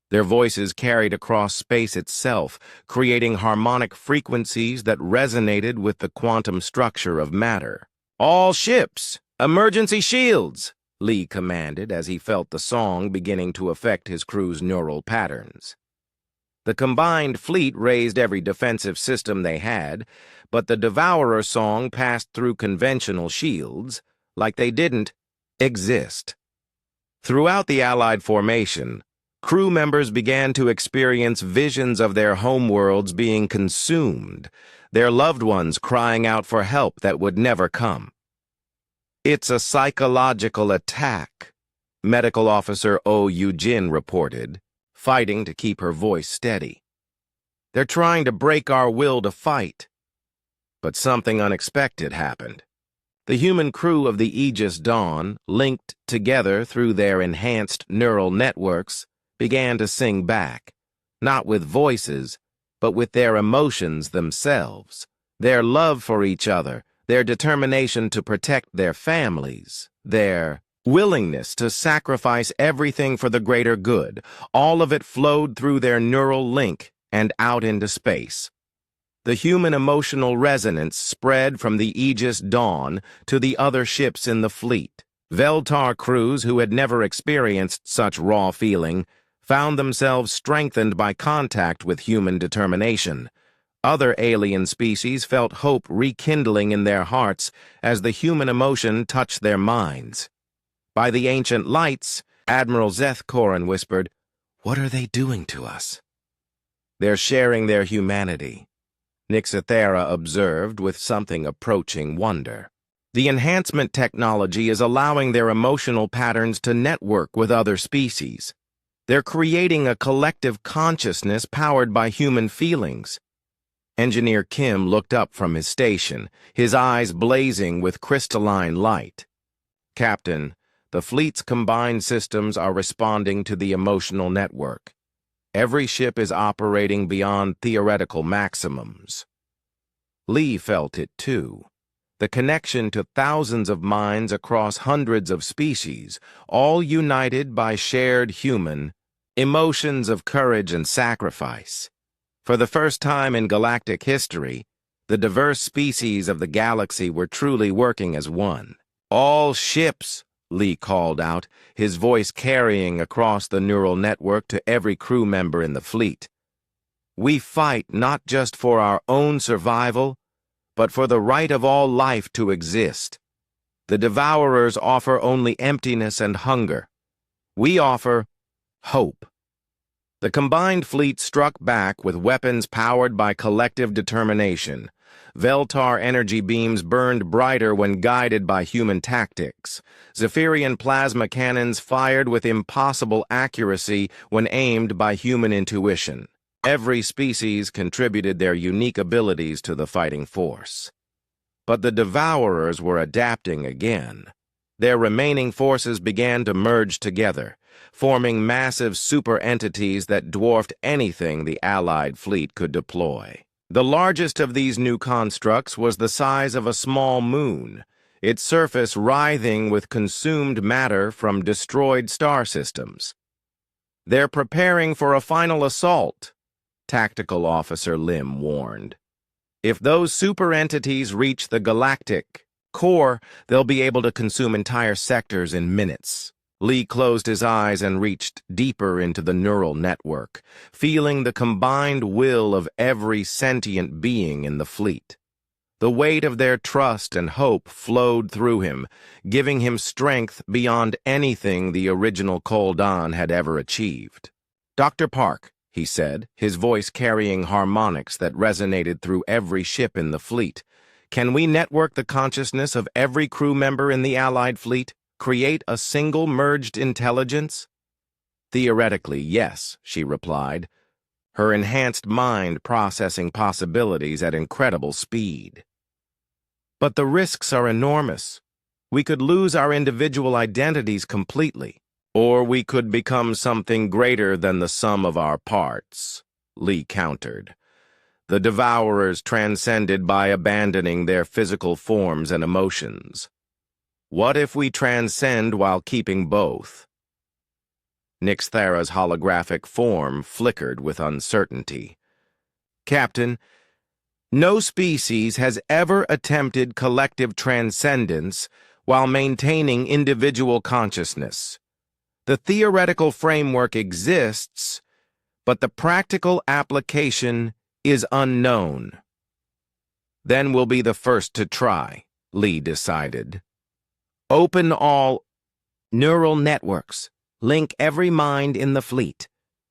Their voices carried across space itself, creating harmonic frequencies that resonated with the quantum structure of matter. "All ships, emergency shields!" Lee commanded as he felt the song beginning to affect his crew's neural patterns. The combined fleet raised every defensive system they had, but the Devourer song passed through conventional shields like they didn't exist. Throughout the Allied formation, crew members began to experience visions of their homeworlds being consumed, their loved ones crying out for help that would never come. "It's a psychological attack," Medical Officer Oh Eugene reported, fighting to keep her voice steady. "They're trying to break our will to fight." But something unexpected happened. The human crew of the Aegis Dawn, linked together through their enhanced neural networks, began to sing back, not with voices, but with their emotions themselves, their love for each other, their determination to protect their families, their willingness to sacrifice everything for the greater good, all of it flowed through their neural link and out into space. The human emotional resonance spread from the Aegis Dawn to the other ships in the fleet. Veltar crews who had never experienced such raw feeling found themselves strengthened by contact with human determination. Other alien species felt hope rekindling in their hearts as the human emotion touched their minds. By the ancient lights, Admiral Zeth-Korin whispered, "What are they doing to us?" "They're sharing their humanity," Nixithera observed with something approaching wonder. "The enhancement technology is allowing their emotional patterns to network with other species. They're creating a collective consciousness powered by human feelings." Engineer Kim looked up from his station, his eyes blazing with crystalline light. "Captain, the fleet's combined systems are responding to the emotional network. Every ship is operating beyond theoretical maximums." Lee felt it too. The connection to thousands of minds across hundreds of species, all united by shared human emotions of courage and sacrifice. For the first time in galactic history, the diverse species of the galaxy were truly working as one. "All ships," Lee called out, his voice carrying across the neural network to every crew member in the fleet. "We fight not just for our own survival, but for the right of all life to exist. The Devourers offer only emptiness and hunger. We offer hope." The combined fleet struck back with weapons powered by collective determination. Veltar energy beams burned brighter when guided by human tactics. Zephyrian plasma cannons fired with impossible accuracy when aimed by human intuition. Every species contributed their unique abilities to the fighting force. But the Devourers were adapting again. Their remaining forces began to merge together, forming massive super-entities that dwarfed anything the Allied fleet could deploy. The largest of these new constructs was the size of a small moon, its surface writhing with consumed matter from destroyed star systems. "They're preparing for a final assault," Tactical Officer Lim warned. "If those super-entities reach the galactic core, they'll be able to consume entire sectors in minutes." Lee closed his eyes and reached deeper into the neural network, feeling the combined will of every sentient being in the fleet. The weight of their trust and hope flowed through him, giving him strength beyond anything the original Koldan had ever achieved. "Dr. Park," he said, his voice carrying harmonics that resonated through every ship in the fleet, "can we network the consciousness of every crew member in the Allied fleet? Create a single merged intelligence?" "Theoretically, yes," she replied, her enhanced mind processing possibilities at incredible speed. "But the risks are enormous. We could lose our individual identities completely, or we could become something greater than the sum of our parts," Lee countered. "The Devourers transcended by abandoning their physical forms and emotions. What if we transcend while keeping both?" Nixthera's holographic form flickered with uncertainty. "Captain, no species has ever attempted collective transcendence while maintaining individual consciousness. The theoretical framework exists, but the practical application is unknown." "Then we'll be the first to try," Lee decided. "Open all neural networks. Link every mind in the fleet.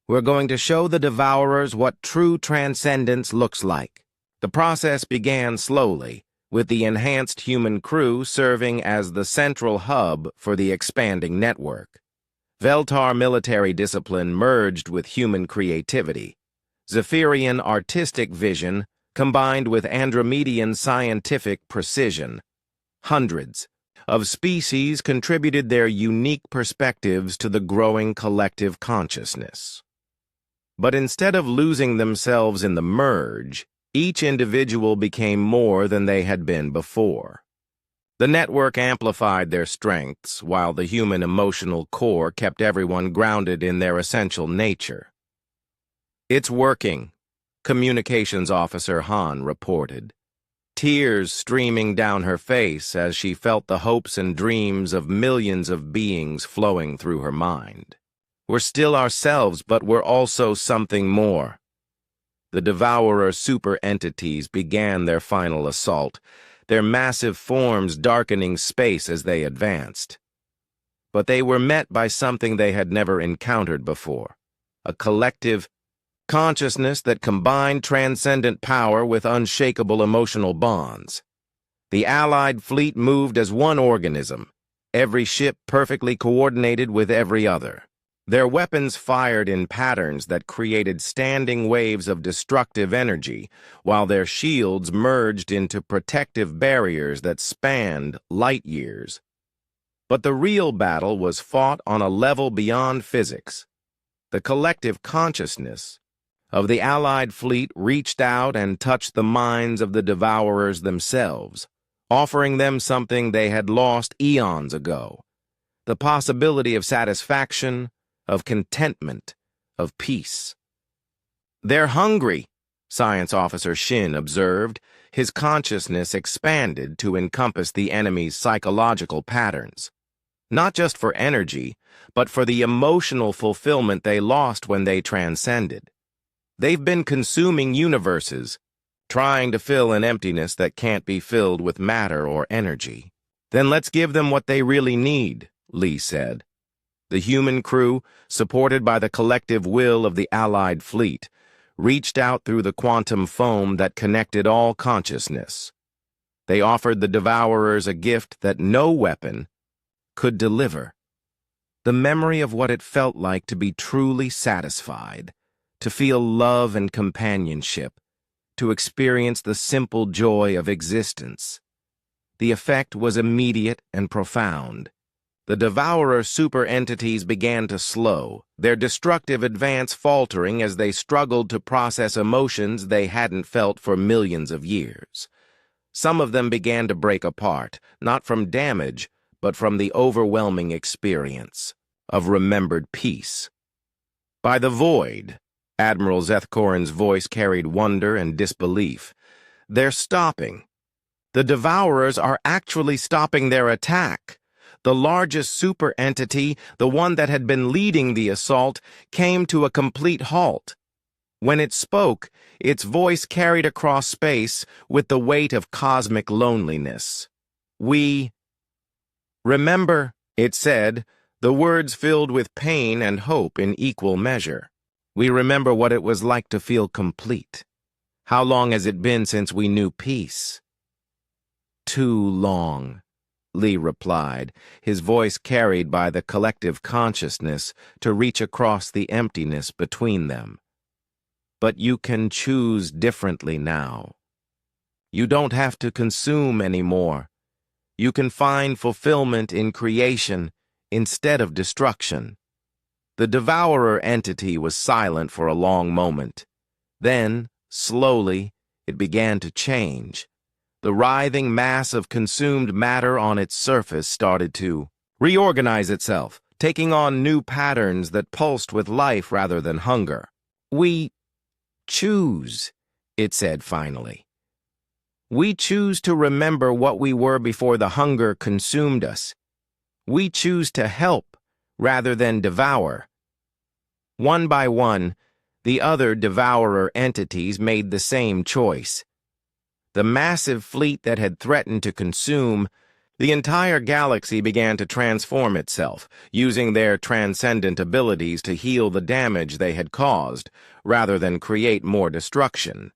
We're going to show the Devourers what true transcendence looks like." The process began slowly, with the enhanced human crew serving as the central hub for the expanding network. Veltar military discipline merged with human creativity. Zephyrian artistic vision combined with Andromedian scientific precision. Hundreds of species contributed their unique perspectives to the growing collective consciousness. But instead of losing themselves in the merge, Each individual became more than they had been before. The network amplified their strengths, while the human emotional core kept everyone grounded in their essential nature. "It's working," Communications Officer Han reported, tears streaming down her face as she felt the hopes and dreams of millions of beings flowing through her mind. "We're still ourselves, but we're also something more." The Devourer super-entities began their final assault, their massive forms darkening space as they advanced. But they were met by something they had never encountered before, a collective consciousness that combined transcendent power with unshakable emotional bonds. The Allied fleet moved as one organism, every ship perfectly coordinated with every other. Their weapons fired in patterns that created standing waves of destructive energy, while their shields merged into protective barriers that spanned light years. But the real battle was fought on a level beyond physics. The collective consciousness of the Allied fleet reached out and touched the minds of the Devourers themselves, offering them something they had lost eons ago: the possibility of satisfaction, of contentment, of peace. "They're hungry," Science Officer Shin observed, his consciousness expanded to encompass the enemy's psychological patterns. Not just for energy, but for the emotional fulfillment they lost when they transcended. They've been consuming universes, trying to fill an emptiness that can't be filled with matter or energy. "Then let's give them what they really need," Lee said. The human crew, supported by the collective will of the Allied fleet, reached out through the quantum foam that connected all consciousness. They offered the Devourers a gift that no weapon could deliver: the memory of what it felt like to be truly satisfied, to feel love and companionship, to experience the simple joy of existence. The effect was immediate and profound. The Devourer super-entities began to slow, their destructive advance faltering as they struggled to process emotions they hadn't felt for millions of years. Some of them began to break apart, not from damage, but from the overwhelming experience of remembered peace. "By the void," Admiral Zethkoren's voice carried wonder and disbelief. "They're stopping. The Devourers are actually stopping their attack." The largest super-entity, the one that had been leading the assault, came to a complete halt. When it spoke, its voice carried across space with the weight of cosmic loneliness. "We remember," it said, the words filled with pain and hope in equal measure. "We remember what it was like to feel complete. How long has it been since we knew peace?" "Too long," Lee replied, his voice carried by the collective consciousness to reach across the emptiness between them. "But you can choose differently now. You don't have to consume anymore. You can find fulfillment in creation instead of destruction." The Devourer entity was silent for a long moment. Then, slowly, it began to change. The writhing mass of consumed matter on its surface started to reorganize itself, taking on new patterns that pulsed with life rather than hunger. "We choose," it said finally. "We choose to remember what we were before the hunger consumed us. We choose to help rather than devour." One by one, the other Devourer entities made the same choice. The massive fleet that had threatened to consume the entire galaxy began to transform itself, using their transcendent abilities to heal the damage they had caused, rather than create more destruction.